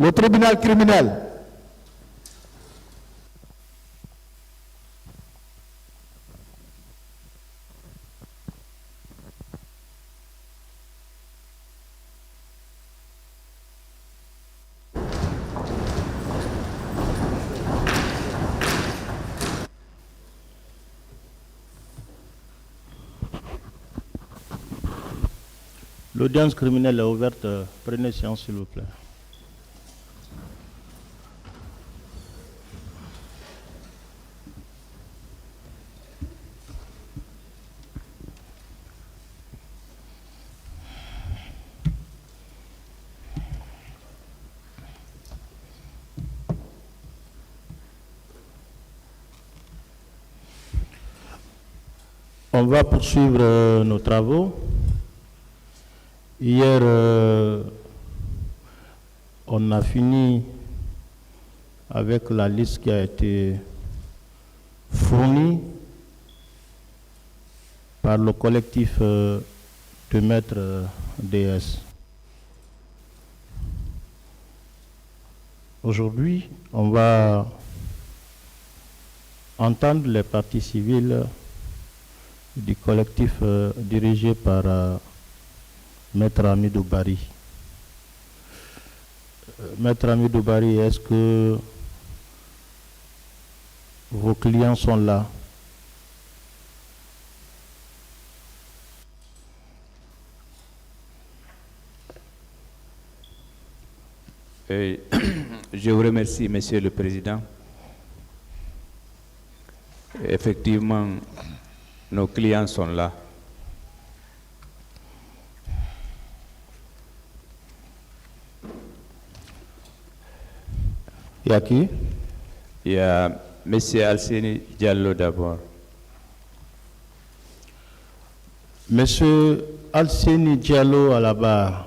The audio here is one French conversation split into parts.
Le tribunal criminel. L'audience criminelle est ouverte. Prenez séance, s'il vous plaît. On va poursuivre nos travaux. Hier, on a fini avec la liste qui a été fournie par le collectif de maîtres DS. Aujourd'hui, on va entendre les parties civiles du collectif dirigé par Maître Hamidou Bari. Maître Hamidou Bari, est-ce que vos clients sont là? Je vous remercie, Monsieur le Président. Effectivement, nos clients sont là. Il y a qui? Il y a M. Alseni Diallo d'abord. Monsieur Alseni Diallo à la barre.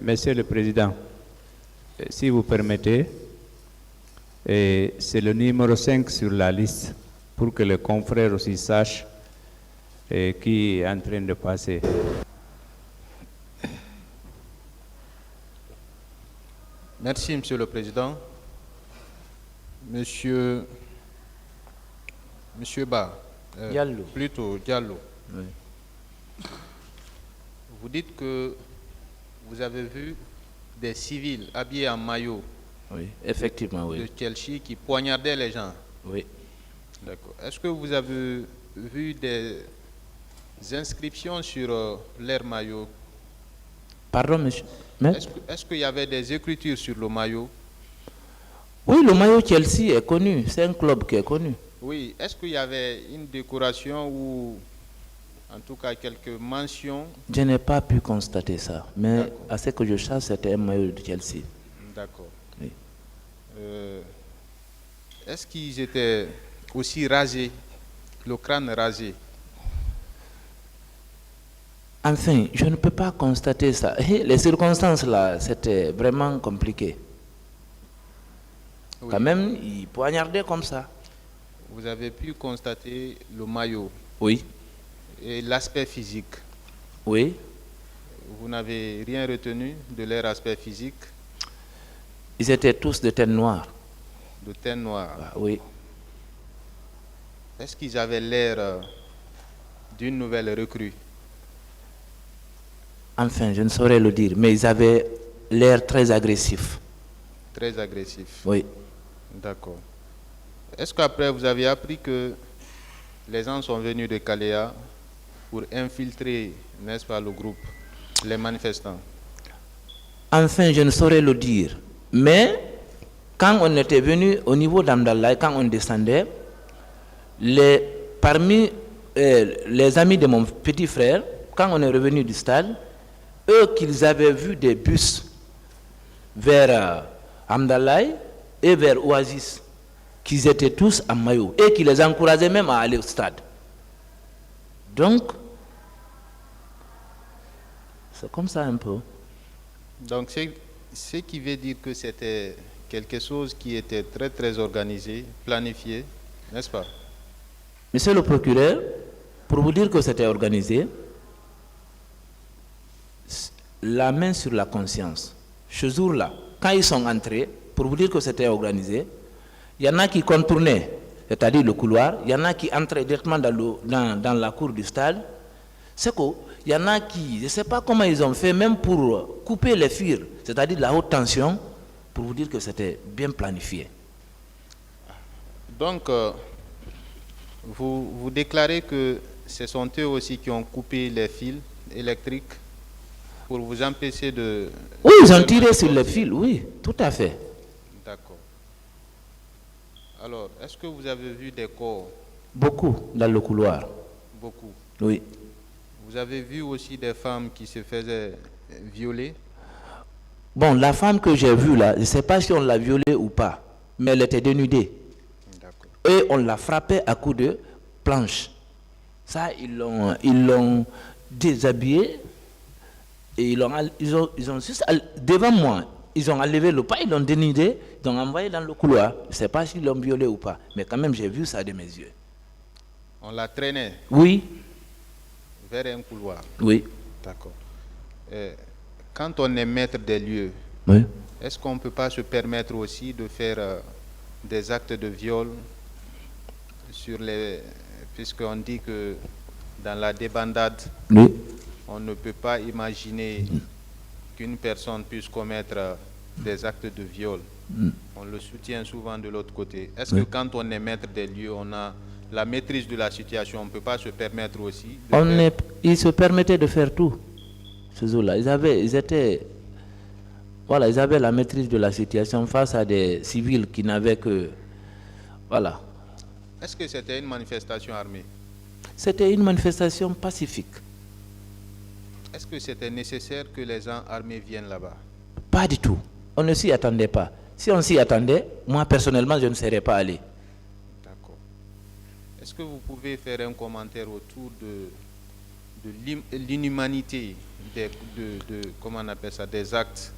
Monsieur le Président, si vous permettez, c'est le numéro 5 sur la liste pour que les confrères aussi sachent qui est en train de passer. Merci, Monsieur le Président. Monsieur Ba, Diallo. Plutôt Diallo. Oui. Vous dites que vous avez vu des civils habillés en maillot Oui, effectivement, oui. de Chelsea qui poignardaient les gens. Oui. D'accord. Est-ce que vous avez vu des inscriptions sur leur maillot? Pardon, monsieur. Mais... Est-ce qu'il y avait des écritures sur le maillot? Oui, le maillot Chelsea est connu. C'est un club qui est connu. Oui. Est-ce qu'il y avait une décoration ou en tout cas quelques mentions? Je n'ai pas pu constater ça. Mais à ce que je sache, c'était un maillot de Chelsea. D'accord. Oui. Est-ce qu'ils étaient aussi rasés, le crâne rasé? Enfin, je ne peux pas constater ça. Les circonstances là, c'était vraiment compliqué. Oui. Quand même, ils poignardaient comme ça. Vous avez pu constater le maillot? Oui. Et l'aspect physique? Oui. Vous n'avez rien retenu de leur aspect physique? Ils étaient tous de teint noir. De teint noir? Ah, oui. Est-ce qu'ils avaient l'air d'une nouvelle recrue? Enfin, je ne saurais le dire, mais ils avaient l'air très agressif. Très agressif? Oui. D'accord. Est-ce qu'après vous avez appris que les gens sont venus de Kaléa pour infiltrer, n'est-ce pas, le groupe, les manifestants? Enfin, je ne saurais le dire. Mais quand on était venu au niveau d'Amdallah, quand on descendait, parmi les amis de mon petit frère, quand on est revenu du stade, eux qu'ils avaient vu des bus vers Amdallah et vers Oasis, qu'ils étaient tous en maillot et qui les encourageaient même à aller au stade. Donc, c'est comme ça un peu. Donc, ce qui veut dire que c'était quelque chose qui était très, très organisé, planifié. n'est-ce pas? Monsieur le procureur, pour vous dire que c'était organisé, la main sur la conscience, ce jour-là, quand ils sont entrés, pour vous dire que c'était organisé, il y en a qui contournaient, c'est-à-dire le couloir, il y en a qui entraient directement dans la cour du stade. C'est qu'il y en a qui, je ne sais pas comment ils ont fait, même pour couper les fils, c'est-à-dire la haute tension, pour vous dire que c'était bien planifié. Donc, vous déclarez que ce sont eux aussi qui ont coupé les fils électriques pour vous empêcher de... Oui, ils ont tiré sur les fils, oui, tout à fait. D'accord. Alors, est-ce que vous avez vu des corps? Beaucoup dans le couloir, Beaucoup. oui. Vous avez vu aussi des femmes qui se faisaient violer? Bon, la femme que j'ai vue là, je ne sais pas si on l'a violée ou pas, mais elle était dénudée. D'accord. Et on l'a frappée à coups de planche. Ça, ils l'ont déshabillée et ils ont juste, devant moi, ils ont enlevé le pas, ils l'ont dénudée, ils l'ont envoyé dans le couloir. Je ne sais pas s'ils l'ont violée ou pas, mais quand même, j'ai vu ça de mes yeux. On la traînait Oui, vers un couloir. oui, D'accord. Quand on est maître des lieux, oui. est-ce qu'on ne peut pas se permettre aussi de faire des actes de viol sur les... Puisqu'on dit que dans la débandade, Oui. on ne peut pas imaginer qu'une personne puisse commettre des actes de viol. On le soutient souvent de l'autre côté. Est-ce que quand on est maître des lieux, on a la maîtrise de la situation, on ne peut pas se permettre aussi de faire... Ils se permettaient de faire tout, ce jour-là. Ils avaient la maîtrise de la situation face à des civils qui n'avaient que... Voilà. Est-ce que c'était une manifestation armée? C'était une manifestation pacifique. Est-ce que c'était nécessaire que les gens armés viennent là-bas? Pas du tout. On ne s'y attendait pas. Si on s'y attendait, moi personnellement, je ne serais pas allé. D'accord. Est-ce que vous pouvez faire un commentaire autour de l'inhumanité comment on appelle ça, des actes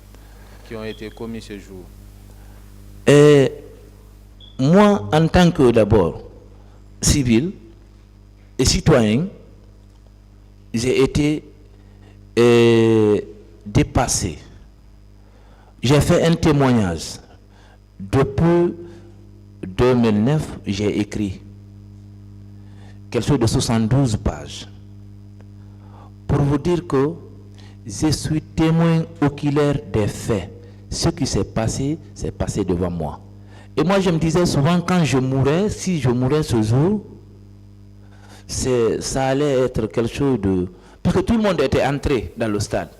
qui ont été commis ce jour? Et moi, en tant que d'abord civil et citoyen, j'ai été dépassé. J'ai fait un témoignage. Depuis 2009, j'ai écrit quelque chose de 72 pages pour vous dire que je suis témoin oculaire des faits. Ce qui s'est passé devant moi. Et moi, je me disais souvent, quand je mourrais, si je mourais ce jour, ça allait être quelque chose de... Parce que tout le monde était entré dans le stade.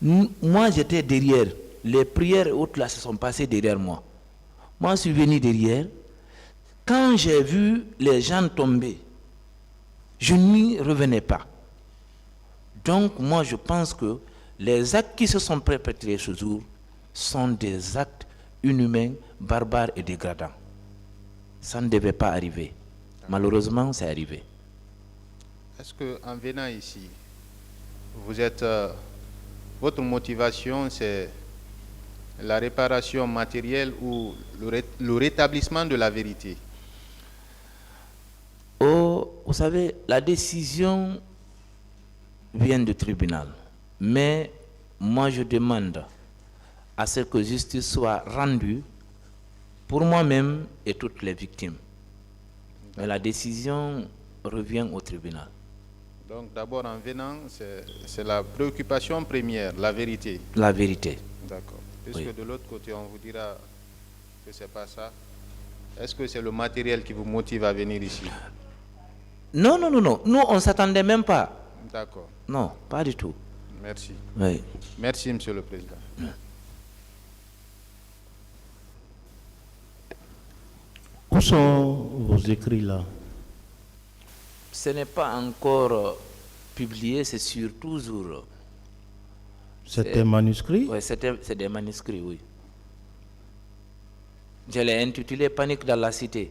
Moi, j'étais derrière. Les prières et autres là se sont passées derrière moi. Moi, je suis venu derrière. Quand j'ai vu les gens tomber, je n'y revenais pas. Donc, moi, je pense que les actes qui se sont perpétrés ce jour sont des actes inhumains, barbares et dégradants. Ça ne devait pas arriver. Malheureusement, c'est arrivé. Est-ce qu'en venant ici, votre motivation, c'est la réparation matérielle ou le rétablissement de la vérité? Oh, vous savez, la décision vient du tribunal. Mais moi, je demande à ce que justice soit rendue pour moi-même et toutes les victimes. Mais la décision revient au tribunal. Donc d'abord, en venant, c'est la préoccupation première, la vérité. La vérité. D'accord. Puisque Oui. de l'autre côté, on vous dira que ce n'est pas ça. Est-ce que c'est le matériel qui vous motive à venir ici? Non, non, non, non. Nous, on ne s'attendait même pas. D'accord. Non, pas du tout. Merci. Oui. Merci, Monsieur le Président. Où sont vos écrits là? Ce n'est pas encore publié, c'est sur toujours. C'était manuscrit? Oui, c'est des manuscrits, oui. Je l'ai intitulé Panique dans la cité.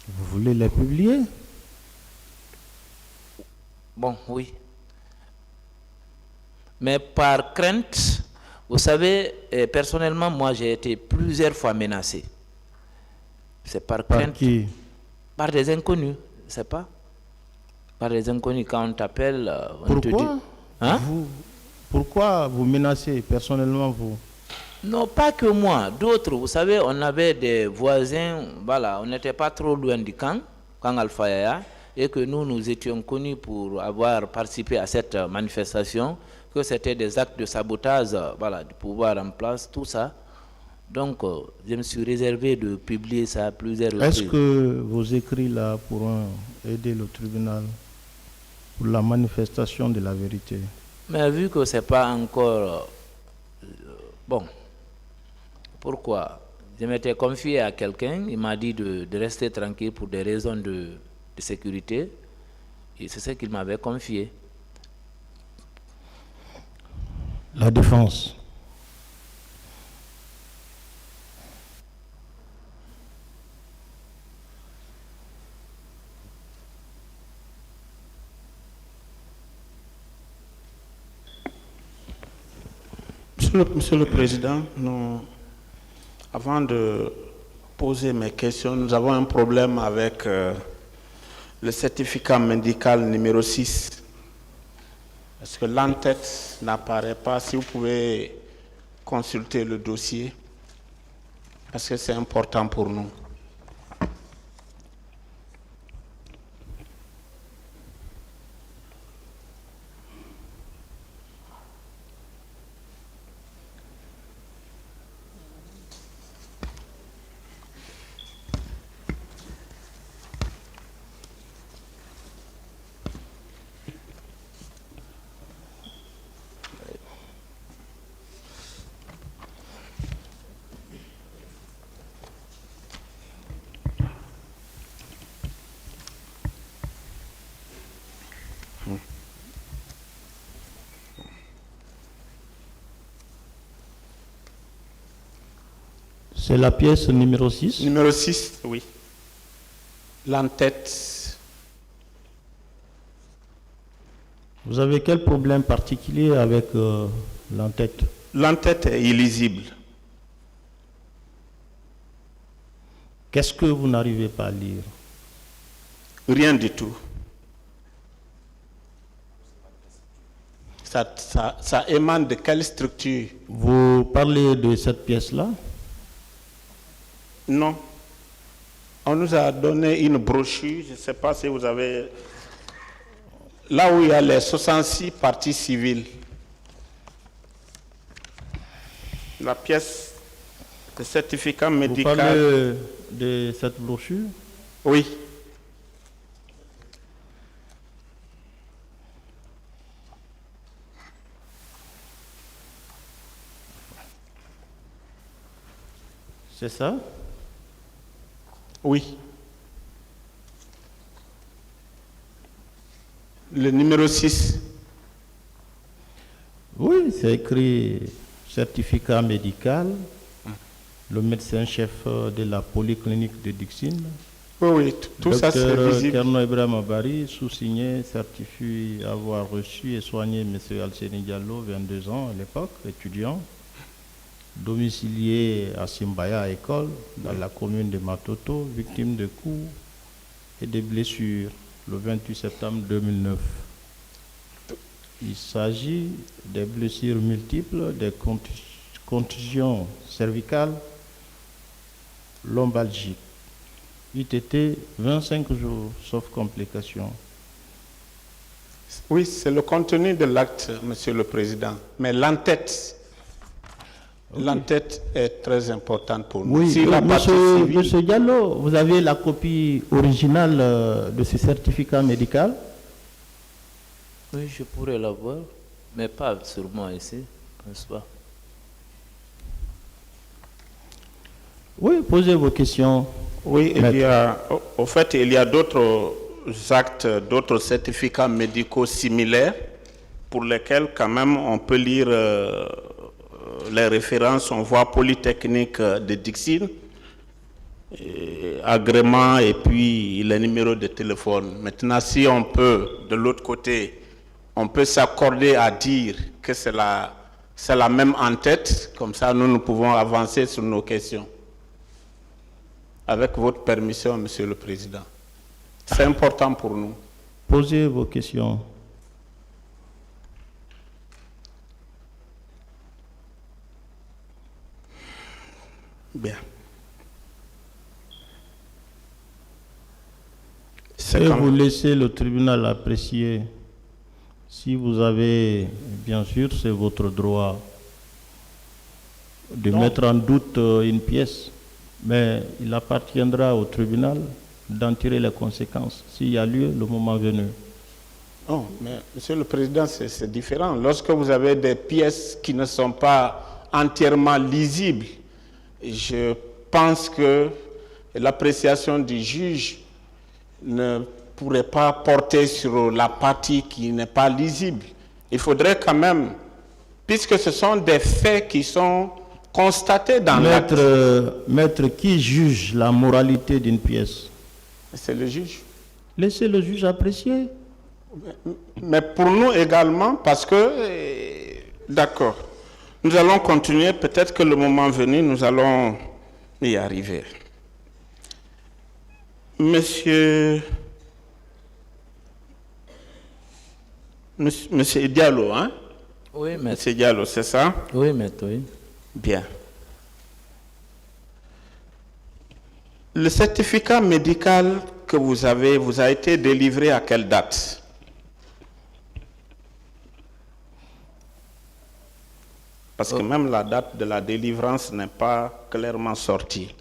Vous voulez les publier? Bon, oui. Mais par crainte, Vous savez, personnellement, moi, j'ai été plusieurs fois menacé. C'est par Par crainte. qui? Par des inconnus, c'est pas? Par des inconnus, quand on t'appelle, on te dit... Pourquoi Hein? Pourquoi vous menacez personnellement vous? Non, pas que moi, d'autres. Vous savez, on avait des voisins, voilà, on n'était pas trop loin du camp Alpha Yaya, et que nous étions connus pour avoir participé à cette manifestation, que c'était des actes de sabotage, voilà, du pouvoir en place, tout ça. Donc, je me suis réservé de publier ça à plusieurs reprises. Est-ce que vos écrits là pourront aider le tribunal pour la manifestation de la vérité? Mais vu que c'est pas encore... bon, pourquoi? Je m'étais confié à quelqu'un, il m'a dit de rester tranquille pour des raisons de sécurité, et c'est ce qu'il m'avait confié. La défense. Monsieur le Président, avant de poser mes questions, nous avons un problème avec le certificat médical numéro 6. Parce que l'entête n'apparaît pas. Si vous pouvez consulter le dossier, parce que c'est important pour nous. C'est la pièce numéro 6. Numéro 6, oui. L'entête. Vous avez quel problème particulier avec l'entête? L'entête est illisible. Qu'est-ce que vous n'arrivez pas à lire? Rien du tout. Ça émane de quelle structure? Vous parlez de cette pièce-là? Non. On nous a donné une brochure, je ne sais pas si vous avez... Là où il y a les 66 parties civiles. La pièce de certificat Vous médical. parlez de cette brochure? Oui. C'est ça? Oui. Le numéro 6. Oui, c'est écrit certificat médical, le médecin-chef de la polyclinique de Dixine. Oui, oui, tout ça c'est Docteur visible. Kerno Ibrahim Abari, sous-signé, certifie avoir reçu et soigné M. Alceni Diallo, 22 ans à l'époque, étudiant, domicilié à Simbaya École, dans la commune de Matoto, victime de coups et de blessures le 28 septembre 2009. Il s'agit des blessures multiples, des contusions cervicales, lombalgiques. ITT 25 jours, sauf complications. Oui, c'est le contenu de l'acte, Monsieur le Président. Mais l'entête, l'entête est très importante pour nous. Oui, Si la partie civile- monsieur Diallo, vous avez la copie originale de ce certificat médical? Oui, je pourrais l'avoir, mais pas sûrement ici, n'est-ce pas? Oui, posez vos questions. Oui, Maître. il y a, au fait, il y a d'autres actes, d'autres certificats médicaux similaires pour lesquels quand même on peut lire les références. On voit Polytechnique de Dixine, agrément et puis les numéros de téléphone. Maintenant, si on peut, de l'autre côté, on peut s'accorder à dire que c'est la c'est la même en tête, comme ça nous pouvons avancer sur nos questions. Avec votre permission, Monsieur le Président. C'est important pour nous. Posez vos questions. Bien. Et vous laissez le tribunal apprécier. Si vous avez, bien sûr, c'est votre droit de mettre en doute une pièce, mais il appartiendra au tribunal d'en tirer les conséquences, s'il y a lieu, le moment venu. Non, mais Monsieur le Président, c'est différent. Lorsque vous avez des pièces qui ne sont pas entièrement lisibles, je pense que l'appréciation du juge ne pourrait pas porter sur la partie qui n'est pas lisible. Il faudrait quand même, puisque ce sont des faits qui sont constatés dans l'acte. Maître, qui juge la moralité d'une pièce? C'est le juge. Laissez le juge apprécier. Mais pour nous également, parce que, d'accord, nous allons continuer, peut-être que le moment venu, nous allons y arriver. Monsieur Diallo, hein? Oui, maître. Monsieur Diallo, c'est ça? Oui, maître, oui. Bien. Le certificat médical que vous avez vous a été délivré à quelle date? Parce que même la date de la délivrance n'est pas clairement sortie.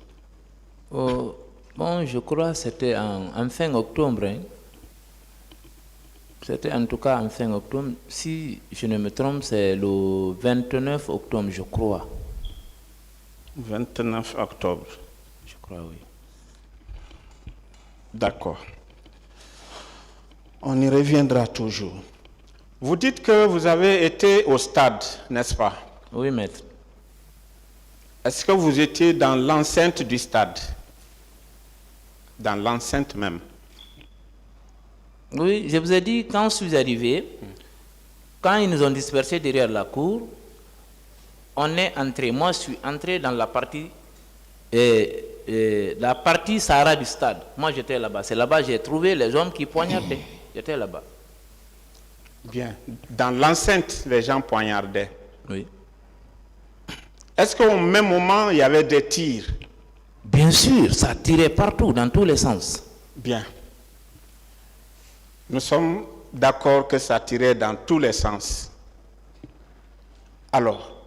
Bon, je crois que c'était en fin octobre. Hein. C'était en tout cas en fin octobre. Si je ne me trompe, c'est le 29 octobre, je crois. 29 octobre. Je crois, oui. D'accord. On y reviendra toujours. Vous dites que vous avez été au stade, n'est-ce pas? Oui, maître. Est-ce que vous étiez dans l'enceinte du stade? Dans l'enceinte même? Oui, je vous ai dit, quand je suis arrivé, quand ils nous ont dispersés derrière la cour, on est entré. Moi, je suis entré dans la partie Sahara du stade. Moi, j'étais là-bas. C'est là-bas que j'ai trouvé les hommes qui poignardaient. J'étais là-bas. Bien. Dans l'enceinte, les gens poignardaient. Oui. Est-ce qu'au même moment, il y avait des tirs? Bien sûr, ça tirait partout, dans tous les sens. Bien. Nous sommes d'accord que ça tirait dans tous les sens. Alors,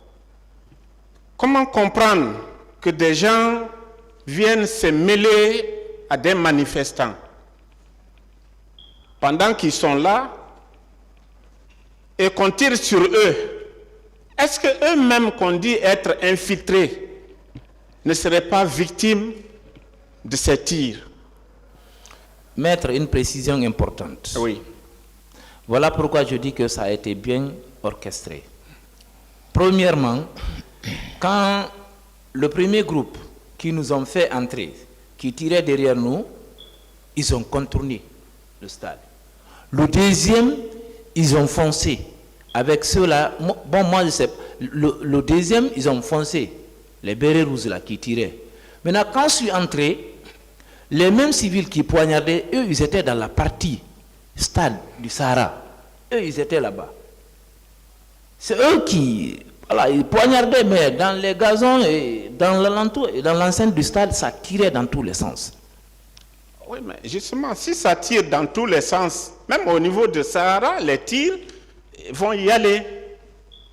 comment comprendre que des gens viennent se mêler à des manifestants pendant qu'ils sont là et qu'on tire sur eux? Est-ce qu'eux-mêmes qu'on dit être infiltrés ne seraient pas victimes de ces tirs? Maître, une précision importante. Oui. Voilà pourquoi je dis que ça a été bien orchestré. Premièrement, quand le premier groupe qui nous ont fait entrer, qui tirait derrière nous, ils ont contourné le stade. Le deuxième, ils ont foncé. Avec ceux-là, bon, moi je sais, le deuxième, ils ont foncé. Les bérets rouges là qui tiraient. Maintenant, quand je suis entré, les mêmes civils qui poignardaient, eux, ils étaient dans la partie stade du Sahara. Eux, ils étaient là-bas. C'est eux qui, voilà, ils poignardaient, mais dans les gazons et dans l'alentour et dans l'enceinte du stade, ça tirait dans tous les sens. Oui, mais justement, si ça tire dans tous les sens, même au niveau du Sahara, les tirs vont y aller.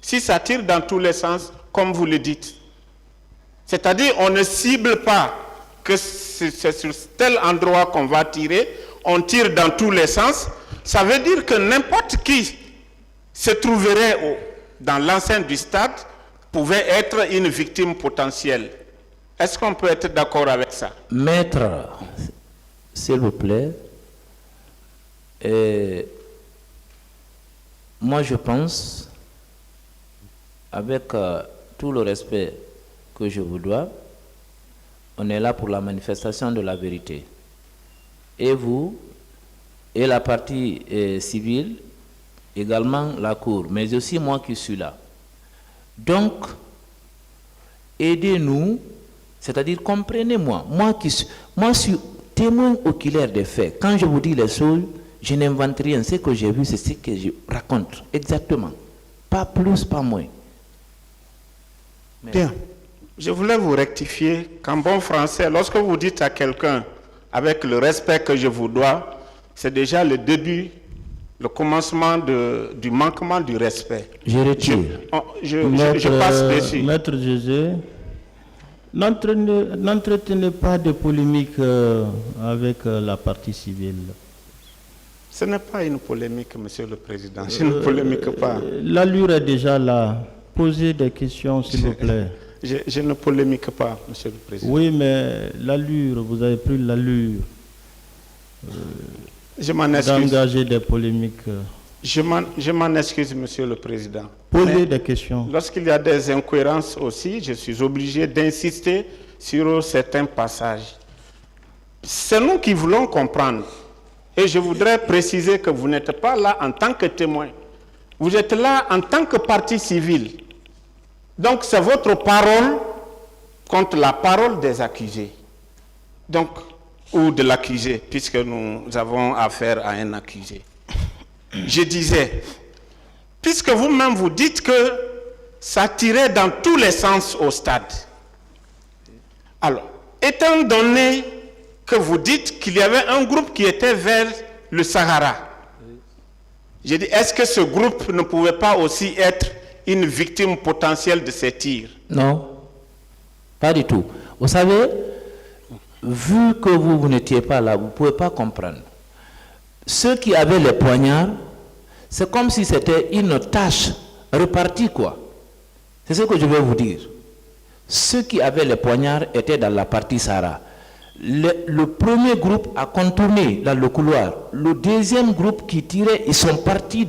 Si ça tire dans tous les sens, comme vous le dites. C'est-à-dire, on ne cible pas que c'est sur tel endroit qu'on va tirer, on tire dans tous les sens. Ça veut dire que n'importe qui se trouverait dans l'enceinte du stade pouvait être une victime potentielle. Est-ce qu'on peut être d'accord avec ça? Maître, s'il vous plaît, moi je pense, avec tout le respect que je vous dois, on est là pour la manifestation de la vérité. Et vous, et la partie civile, également la cour, mais aussi moi qui suis là. Donc, aidez-nous, c'est-à-dire comprenez-moi. Moi, je suis témoin oculaire des faits. Quand je vous dis les choses, je n'invente rien. Ce que j'ai vu, c'est ce que je raconte. Exactement. Pas plus, pas moins. Bien. Je voulais vous rectifier qu'en bon français, lorsque vous dites à quelqu'un, avec le respect que je vous dois, c'est déjà le début, le commencement du manquement du respect. Je retire. Je passe dessus. Maître José, n'entretenez pas de polémique avec la partie civile. Ce n'est pas une polémique, Monsieur le Président. Je ne polémique pas. L'allure est déjà là. Posez des questions, s'il vous plaît. Je ne polémique pas, Monsieur le Président. Oui, mais l'allure, vous avez pris l'allure Je m'en excuse. d'engager des polémiques. Je m'en excuse, Monsieur le Président. Posez Mais des questions. lorsqu'il y a des incohérences aussi, je suis obligé d'insister sur certains passages. C'est nous qui voulons comprendre. Et je voudrais préciser que vous n'êtes pas là en tant que témoin. Vous êtes là en tant que partie civile. Donc c'est votre parole contre la parole des accusés. Donc, ou de l'accusé, puisque nous avons affaire à un accusé. Je disais, puisque vous-même vous dites que ça tirait dans tous les sens au stade. Alors, étant donné que vous dites qu'il y avait un groupe qui était vers le Sahara, j'ai dit, est-ce que ce groupe ne pouvait pas aussi être une victime potentielle de ces tirs? Non, pas du tout. Vous savez, vu que vous n'étiez pas là, vous ne pouvez pas comprendre. Ceux qui avaient les poignards, c'est comme si c'était une tâche repartie, quoi. C'est ce que je vais vous dire. Ceux qui avaient les poignards étaient dans la partie Sahara. Le premier groupe a contourné dans le couloir. Le deuxième groupe qui tirait, ils sont partis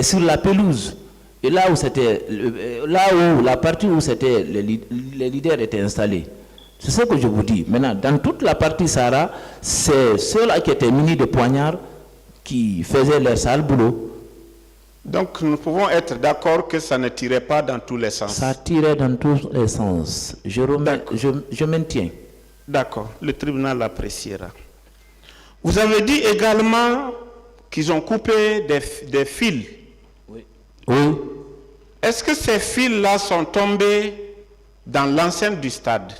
sur la pelouse. Et là où la partie où les leaders étaient installés. C'est ce que je vous dis. Maintenant, dans toute la partie Sahara, c'est ceux-là qui étaient munis de poignards qui faisaient leur sale boulot. Donc nous pouvons être d'accord que ça ne tirait pas dans tous les sens. Ça tirait dans tous les sens. Je maintiens. D'accord, le tribunal l'appréciera. Vous avez dit également qu'ils ont coupé des fils. Oui. Est-ce que ces fils-là sont tombés dans l'enceinte du stade?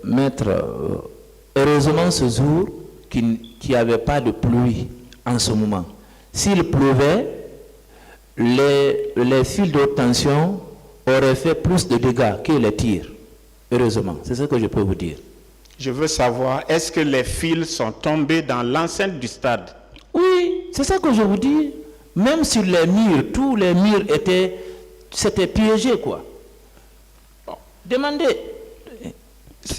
Maître, heureusement ce jour qu'il n'y avait pas de pluie en ce moment. S'il pleuvait, les fils de haute tension auraient fait plus de dégâts que les tirs. Heureusement, c'est ce que je peux vous dire. Je veux savoir, est-ce que les fils sont tombés dans l'enceinte du stade? Oui, c'est ça que je vous dis. Même sur les murs, tous les murs c'était piégé, quoi. Demandez.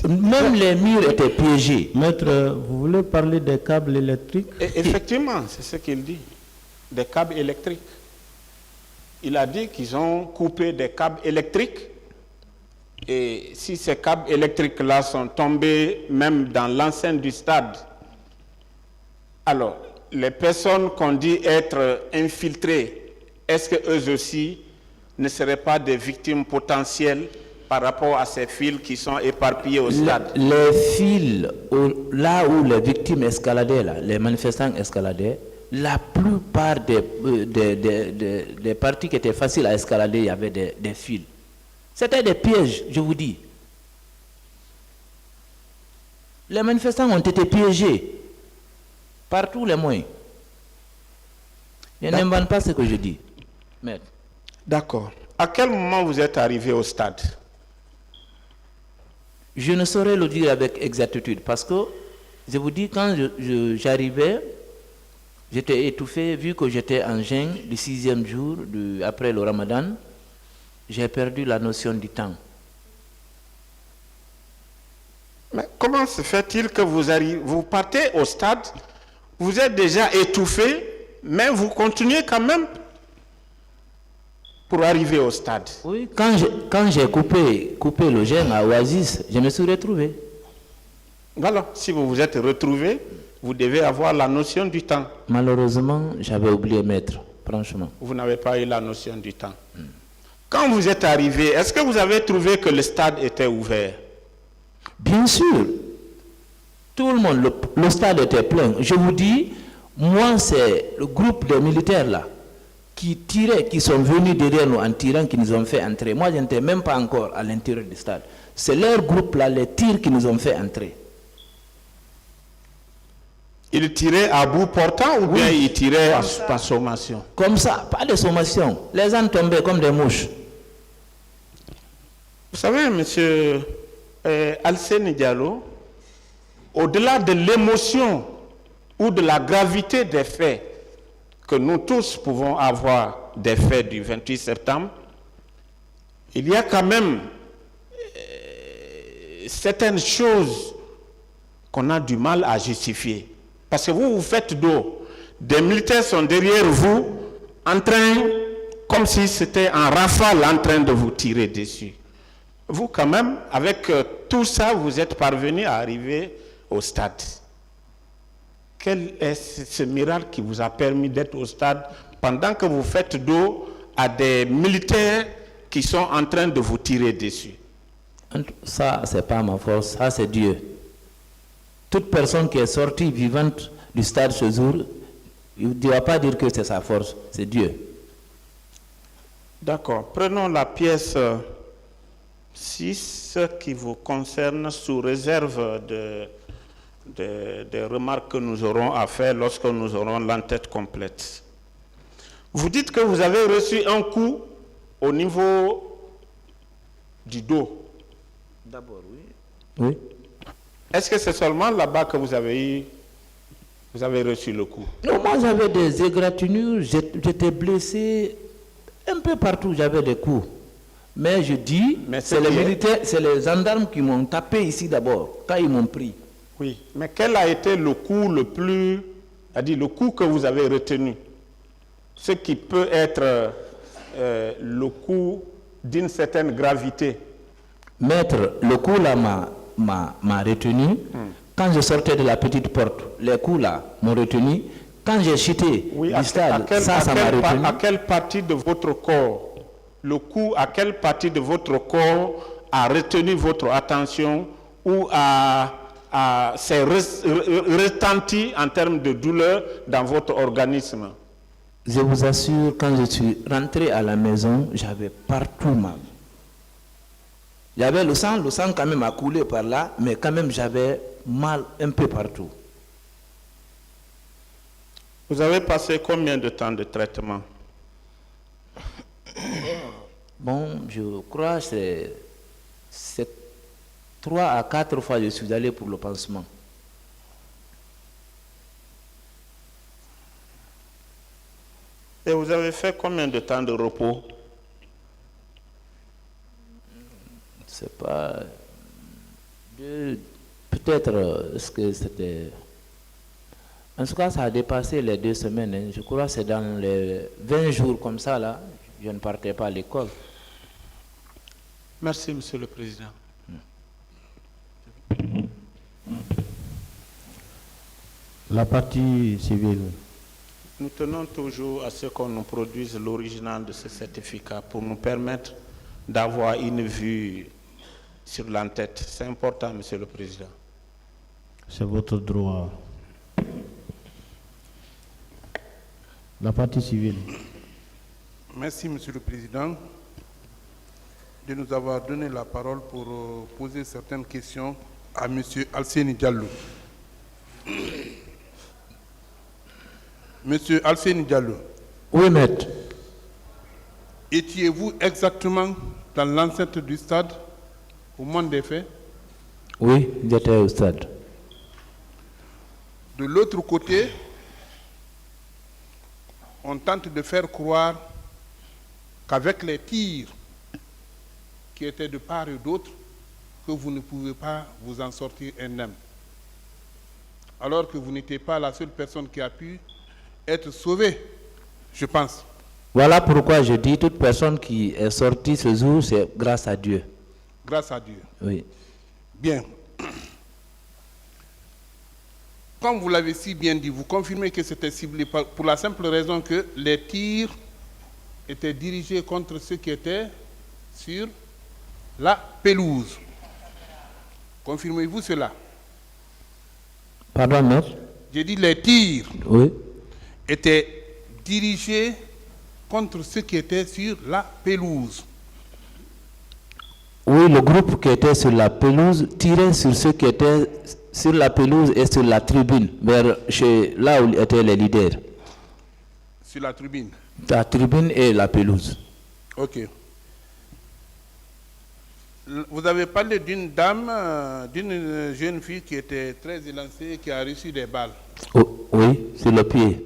Même les murs étaient piégés. Maître, vous voulez parler des câbles électriques? Effectivement, c'est ce qu'il dit. Des câbles électriques. Il a dit qu'ils ont coupé des câbles électriques. Et si ces câbles électriques-là sont tombés même dans l'enceinte du stade, alors les personnes qu'on dit être infiltrées, est-ce qu'eux aussi ne seraient pas des victimes potentielles par rapport à ces fils qui sont éparpillés au stade? Les fils, là où les victimes escaladaient, là, les manifestants escaladaient, la plupart des parties qui étaient faciles à escalader, il y avait des fils. C'était des pièges, je vous dis. Les manifestants ont été piégés par tous les moyens. Je n'invente pas ce que je dis. Maître. D'accord. À quel moment vous êtes arrivé au stade? Je ne saurais le dire avec exactitude parce que, je vous dis, quand j'arrivais, j'étais étouffé, vu que j'étais en jeûne du 6e jour après le Ramadan, j'ai perdu la notion du temps. Mais comment se fait-il que vous partez au stade, vous êtes déjà étouffé, mais vous continuez quand même pour arriver au stade? Oui, quand j'ai coupé le jeûne à Oasis, je me suis retrouvé. Voilà, si vous vous êtes retrouvé, vous devez avoir la notion du temps. Malheureusement, j'avais oublié, maître. franchement. Vous n'avez pas eu la notion du temps. Quand vous êtes arrivé, est-ce que vous avez trouvé que le stade était ouvert? Bien sûr, tout le monde, le stade était plein. Je vous dis, moi, c'est le groupe de militaires là qui tiraient, qui sont venus derrière nous en tirant, qui nous ont fait entrer. Moi, je n'étais même pas encore à l'intérieur du stade. C'est leur groupe là, les tirs, qui nous ont fait entrer. Ils tiraient à bout portant ou bien ils tiraient par sommation? Comme ça, pas de sommation. Les gens tombaient comme des mouches. Vous savez, monsieur Alseni Diallo, au-delà de l'émotion ou de la gravité des faits que nous tous pouvons avoir des faits du 28 septembre, il y a quand même certaines choses qu'on a du mal à justifier. Parce que vous faites dos. Des militaires sont derrière vous, en train, comme si c'était en rafale, en train de vous tirer dessus. Vous, quand même, avec tout ça, vous êtes parvenu à arriver au stade. Quel est ce miracle qui vous a permis d'être au stade pendant que vous faites dos à des militaires qui sont en train de vous tirer dessus? Ça, c'est pas ma force, ça, c'est Dieu. Toute personne qui est sortie vivante du stade ce jour, il ne doit pas dire que c'est sa force, c'est Dieu. D'accord. Prenons la pièce 6 qui vous concerne sous réserve des remarques que nous aurons à faire lorsque nous aurons l'entête complète. Vous dites que vous avez reçu un coup au niveau du dos. D'abord, oui. Oui. Est-ce que c'est seulement là-bas que vous avez reçu le coup? Non, moi j'avais des égratignures, j'étais blessé un peu partout, j'avais des coups. Mais je dis, c'est les militaires, c'est les gendarmes qui m'ont tapé ici d'abord, quand ils m'ont pris. Oui, mais quel a été le coup le plus, c'est-à-dire le coup que vous avez retenu? Ce qui peut être le coup d'une certaine gravité. Maître, le coup là m'a retenu. Quand je sortais de la petite porte, les coups là m'ont retenu. Quand j'ai chuté du stade, ça m'a retenu. À quelle partie de votre corps, le coup, à quelle partie de votre corps a retenu votre attention ou s'est retenti en termes de douleur dans votre organisme? Je vous assure, quand je suis rentré à la maison, j'avais partout mal. J'avais le sang quand même a coulé par là, mais quand même j'avais mal un peu partout. Vous avez passé combien de temps de traitement? Bon, je crois que c'est 3 à 4 fois que je suis allé pour le pansement. Et vous avez fait combien de temps de repos? C'est pas... Peut-être, est-ce que c'était... En tout cas, ça a dépassé les 2 semaines. Hein. Je crois que c'est dans les 20 jours comme ça, là, je ne partais pas à l'école. Merci, Monsieur le Président. La partie civile. Nous tenons toujours à ce qu'on nous produise l'original de ce certificat pour nous permettre d'avoir une vue sur l'entête. C'est important, Monsieur le Président. C'est votre droit. La partie civile. Merci, Monsieur le Président, de nous avoir donné la parole pour poser certaines questions à Monsieur Alseni Diallo. Monsieur Alseni Diallo. Oui, maître. Étiez-vous exactement dans l'enceinte du stade au moment des faits? Oui, j'étais au stade. De l'autre côté, on tente de faire croire qu'avec les tirs qui étaient de part et d'autre, que vous ne pouvez pas vous en sortir indemne. Alors que vous n'étiez pas la seule personne qui a pu être sauvée, je pense. Voilà pourquoi je dis toute personne qui est sortie ce jour, c'est grâce à Dieu. Grâce à Dieu. Oui. Bien. comme vous l'avez si bien dit, vous confirmez que c'était ciblé pour la simple raison que les tirs étaient dirigés contre ceux qui étaient sur la pelouse. Confirmez-vous cela? Pardon, maître? J'ai dit les tirs Oui. étaient dirigés contre ceux qui étaient sur la pelouse. Oui, le groupe qui était sur la pelouse tirait sur ceux qui étaient sur la pelouse et sur la tribune, vers là où étaient les leaders. Sur la tribune. La tribune et la pelouse. Ok. Vous avez parlé d'une dame, d'une jeune fille qui était très élancée, qui a reçu des balles. Oh, oui, sur le pied.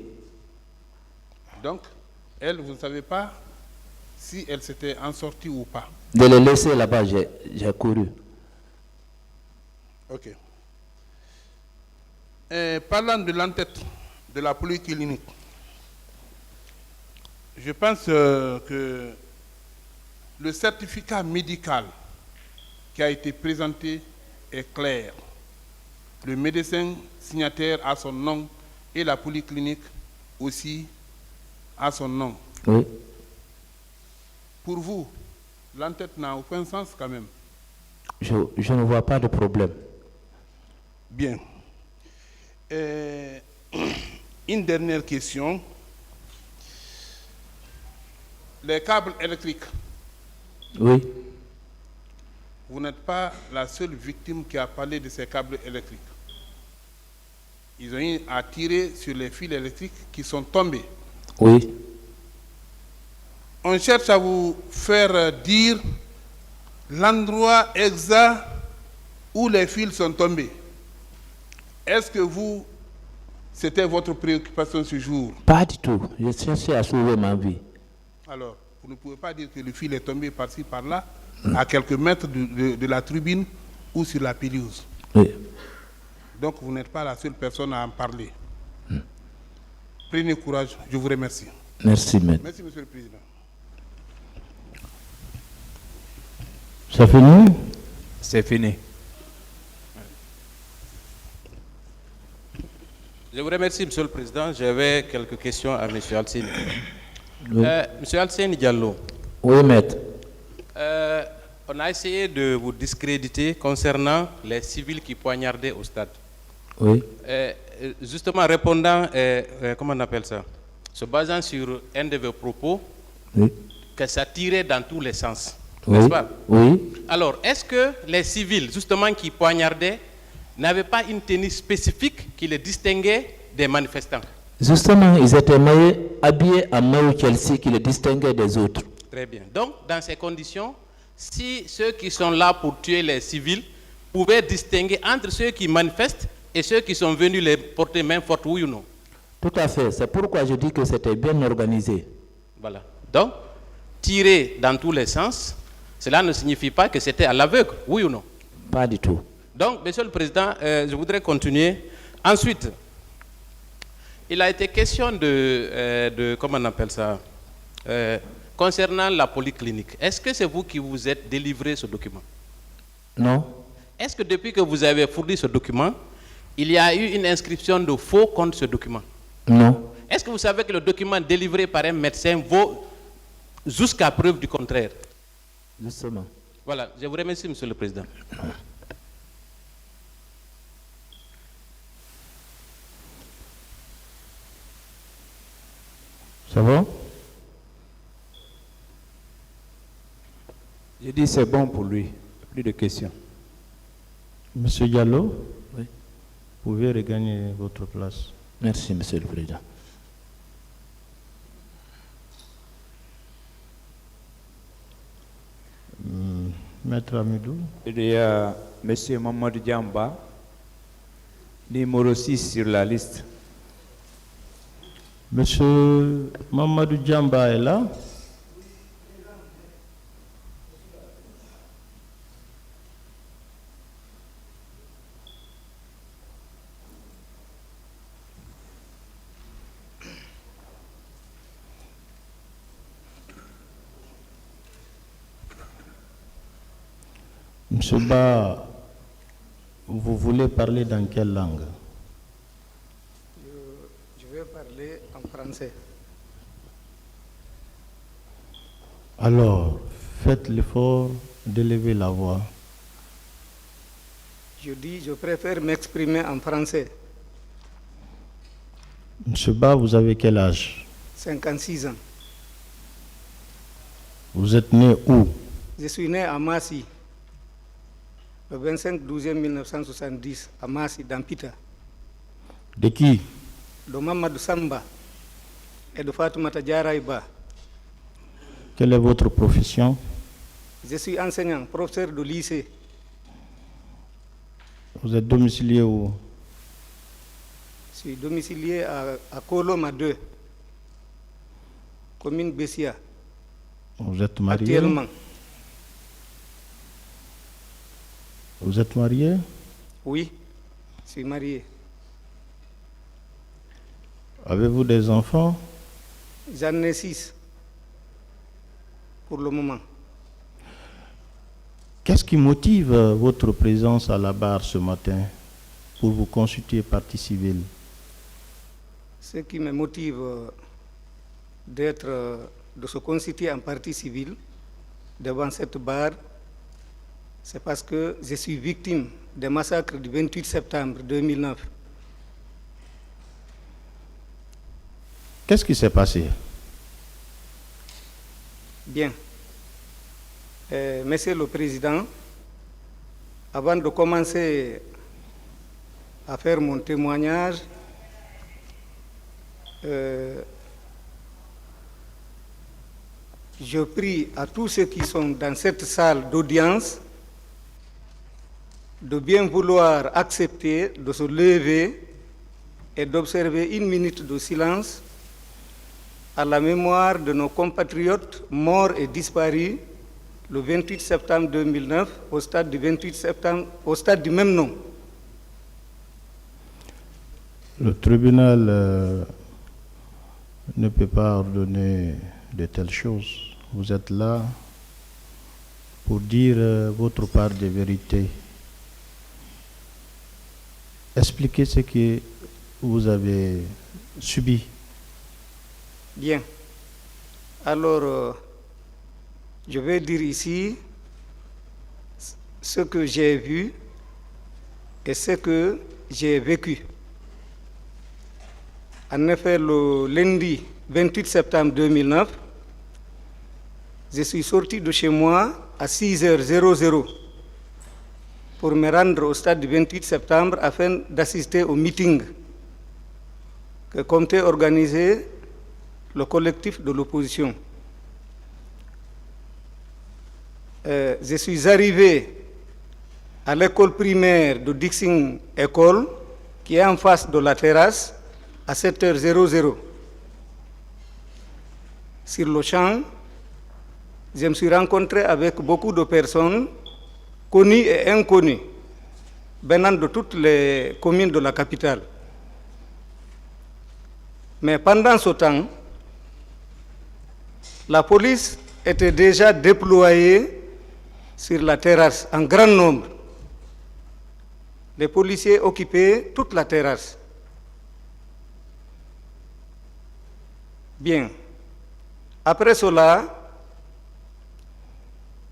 Donc, elle, vous ne savez pas si elle s'était en sortie ou pas. De les laisser là-bas, j'ai couru. Ok. Parlant de l'entête de la polyclinique, je pense que le certificat médical qui a été présenté est clair. Le médecin signataire a son nom et la polyclinique aussi a son nom. Oui. Pour vous, l'entête n'a aucun sens quand même. Je ne vois pas de problème. Bien. Une dernière question. Les câbles électriques. Oui. Vous n'êtes pas la seule victime qui a parlé de ces câbles électriques. Ils ont eu à tirer sur les fils électriques qui sont tombés. Oui. On cherche à vous faire dire l'endroit exact où les fils sont tombés. Est-ce que vous, c'était votre préoccupation ce jour? Pas du tout. Je cherchais à sauver ma vie. Alors, vous ne pouvez pas dire que le fil est tombé par-ci, par-là, à quelques mètres de la tribune ou sur la pelouse. Oui. Donc, vous n'êtes pas la seule personne à en parler. Prenez courage. Je vous remercie. Merci, maître. Merci, Monsieur le Président. C'est fini? C'est fini. Je vous remercie, Monsieur le Président. J'avais quelques questions à M. Alcine. Oui. Monsieur Alcine Diallo, Oui, maître. on a essayé de vous discréditer concernant les civils qui poignardaient au stade. Oui. Justement, répondant, comment on appelle ça, se basant sur un de vos propos, Oui. que ça tirait dans tous les sens. Oui. N'est-ce pas? Oui. Alors, est-ce que les civils, justement, qui poignardaient, n'avaient pas une tenue spécifique qui les distinguait des manifestants? Justement, ils étaient habillés en maillot Chelsea qui les distinguait des autres. Très bien. Donc, dans ces conditions, si ceux qui sont là pour tuer les civils pouvaient distinguer entre ceux qui manifestent et ceux qui sont venus les porter main forte, oui ou non? Tout à fait. C'est pourquoi je dis que c'était bien organisé. Voilà. Donc, tirer dans tous les sens, cela ne signifie pas que c'était à l'aveugle, oui ou non? Pas du tout. Donc, Monsieur le Président, je voudrais continuer. Ensuite, il a été question de comment on appelle ça, concernant la polyclinique. Est-ce que c'est vous qui vous êtes délivré ce document? Non. Est-ce que depuis que vous avez fourni ce document, il y a eu une inscription de faux contre ce document? Non. Est-ce que vous savez que le document délivré par un médecin vaut jusqu'à preuve du contraire? Justement. Voilà, je vous remercie, Monsieur le Président. C'est bon? Je dis c'est bon pour lui. Plus de questions. Monsieur Diallo, Oui. vous pouvez regagner votre place. Merci, Monsieur le Président. Maître Amidou, Il y a M. Mamadou Diamba, numéro 6 sur la liste. Monsieur Mamadou Djamba est là. Monsieur Ba, vous voulez parler dans quelle langue? parler en français. Alors, faites l'effort d'élever la voix. Je dis, je préfère m'exprimer en français. Monsieur Ba, vous avez quel âge? 56 ans. Vous êtes né où? Je suis né à Massi, le 25/12/1970, à Massi, dans Pita, De qui? de Mamadou Samba et de Fatoumata Diarayba. Quelle est votre profession? Je suis enseignant, professeur de lycée. Vous êtes domicilié où? Je suis domicilié à Koloma 2, commune Bessia, Vous êtes marié? actuellement. Vous êtes marié? Oui, je suis marié. Avez-vous des enfants? J'en ai 6 pour le moment. Qu'est-ce qui motive votre présence à la barre ce matin pour vous constituer partie civile? Ce qui me motive de se constituer en partie civile devant cette barre, c'est parce que je suis victime des massacres du 28 septembre 2009. Qu'est-ce qui s'est passé? Bien. Monsieur le Président, avant de commencer à faire mon témoignage, je prie à tous ceux qui sont dans cette salle d'audience de bien vouloir accepter de se lever et d'observer 1 minute de silence à la mémoire de nos compatriotes morts et disparus le 28 septembre 2009 au stade du 28 septembre, au stade du même nom. Le tribunal ne peut pas ordonner de telles choses. Vous êtes là pour dire votre part de vérité. Expliquez ce que vous avez subi. Bien. Alors, je vais dire ici ce que j'ai vu et ce que j'ai vécu. En effet, le lundi 28 septembre 2009, je suis sorti de chez moi à 6h00 pour me rendre au stade du 28 septembre afin d'assister au meeting que comptait organiser le collectif de l'opposition. Je suis arrivé à l'école primaire de Dixing École, qui est en face de la terrasse, à 7h00. Sur le champ, je me suis rencontré avec beaucoup de personnes, connues et inconnues, venant de toutes les communes de la capitale. Mais pendant ce temps, la police était déjà déployée sur la terrasse en grand nombre. Les policiers occupaient toute la terrasse. Bien. Après cela,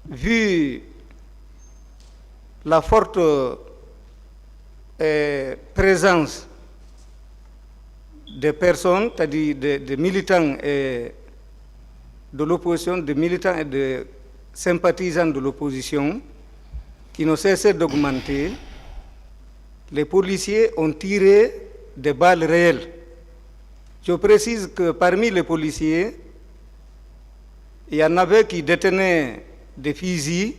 vu la forte présence des personnes, c'est-à-dire des militants et de l'opposition, des militants et des sympathisants de l'opposition, qui ne cessaient d'augmenter, les policiers ont tiré des balles réelles. Je précise que parmi les policiers, il y en avait qui détenaient des fusils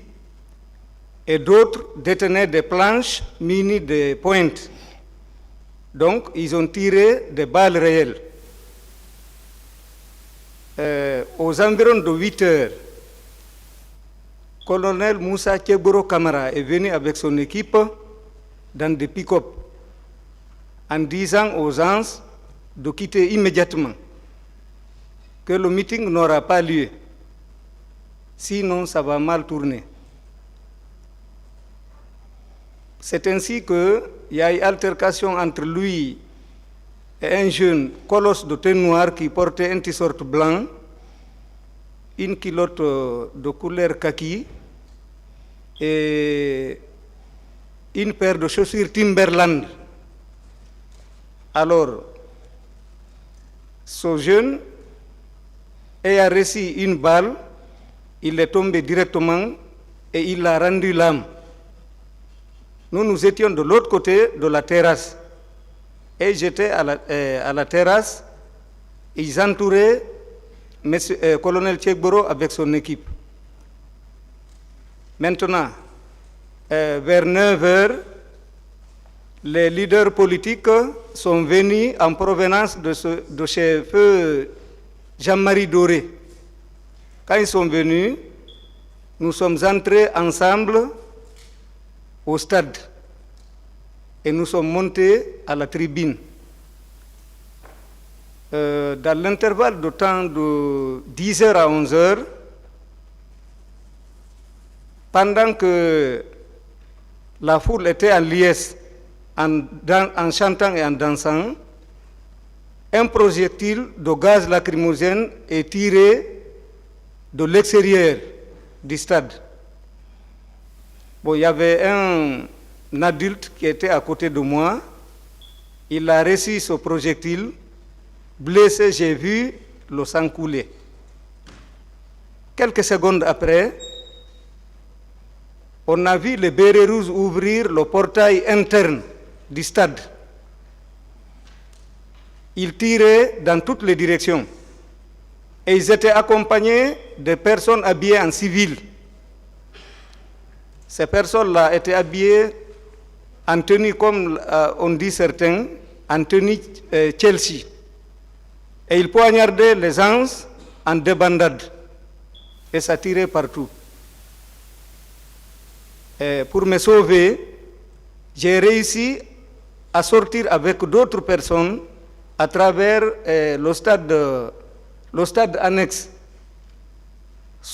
et d'autres détenaient des planches munies de pointes. Donc, ils ont tiré des balles réelles. Aux environs de 8 heures, colonel Moussa Keboro Kamara est venu avec son équipe dans des pick-up en disant aux gens de quitter immédiatement, que le meeting n'aura pas lieu, sinon ça va mal tourner. C'est ainsi qu'il y a eu altercation entre lui et un jeune colosse de teint noir qui portait un t-shirt blanc, une culotte de couleur kaki et une paire de chaussures Timberland. Alors, ce jeune ayant reçu une balle, il est tombé directement et il a rendu l'âme. Nous étions de l'autre côté de la terrasse. Et j'étais à la terrasse. Ils entouraient colonel Tchegboro avec son équipe. Maintenant, vers 9h, les leaders politiques sont venus en provenance de chez feu Jean-Marie Doré. Quand ils sont venus, nous sommes entrés ensemble au stade et nous sommes montés à la tribune. Dans l'intervalle de temps de 10h à 11h, pendant que la foule était en liesse, en chantant et en dansant, un projectile de gaz lacrymogène est tiré de l'extérieur du stade. Bon, il y avait un adulte qui était à côté de moi. Il a reçu ce projectile. Blessé, j'ai vu le sang couler. Quelques secondes après, on a vu les bérets rouges ouvrir le portail interne du stade. Ils tiraient dans toutes les directions. Et ils étaient accompagnés de personnes habillées en civil. Ces personnes-là étaient habillées en tenue, comme on dit certains, en tenue Chelsea. Et ils poignardaient les gens en débandade. Et ça tirait partout. Et pour me sauver, j'ai réussi à sortir avec d'autres personnes à travers le stade annexe.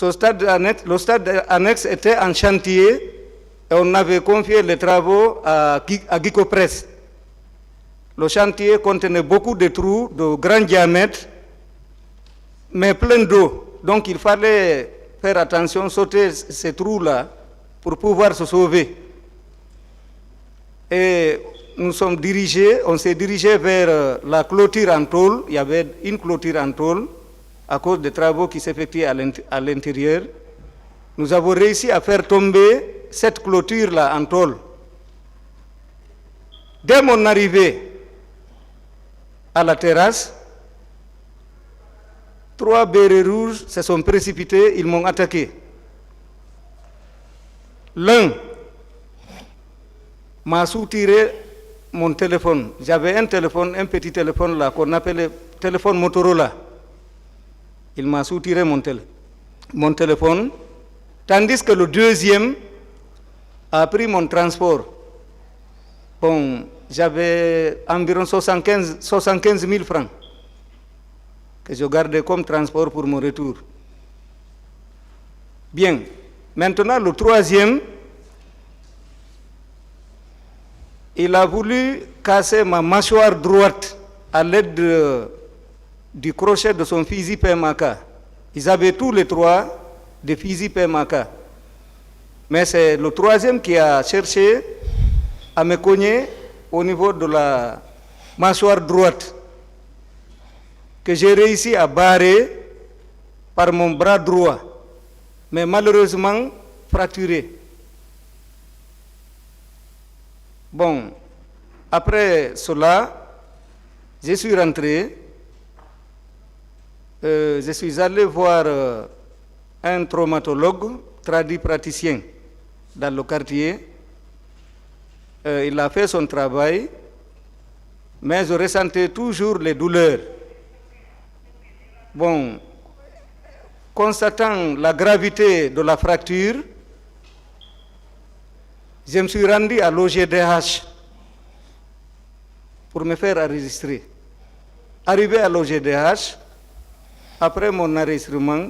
Le stade annexe était en chantier et on avait confié les travaux à Guico Press. Le chantier contenait beaucoup de trous de grand diamètre, mais plein d'eau. Donc il fallait faire attention, sauter ces trous-là pour pouvoir se sauver. Et on s'est dirigé vers la clôture en tôle. Il y avait une clôture en tôle à cause des travaux qui s'effectuaient à l'intérieur. Nous avons réussi à faire tomber cette clôture-là en tôle. Dès mon arrivée à la terrasse, 3 bérets rouges se sont précipités, ils m'ont attaqué. L'un m'a soutiré mon téléphone. J'avais un petit téléphone là qu'on appelait téléphone Motorola. Il m'a soutiré mon téléphone, tandis que le deuxième a pris mon transport. Bon, j'avais environ 75 000 francs que je gardais comme transport pour mon retour. Bien, maintenant le troisième, il a voulu casser ma mâchoire droite à l'aide du crochet de son fusil PMAK. Ils avaient tous les 3 des fusils PMAK. Mais c'est le troisième qui a cherché à me cogner au niveau de la mâchoire droite, que j'ai réussi à barrer par mon bras droit, mais malheureusement fracturé. Bon, après cela, je suis rentré, je suis allé voir un traumatologue, praticien dans le quartier. Il a fait son travail, mais je ressentais toujours les douleurs. Bon, constatant la gravité de la fracture, je me suis rendu à l'OGDH pour me faire enregistrer. Arrivé à l'OGDH, après mon enregistrement,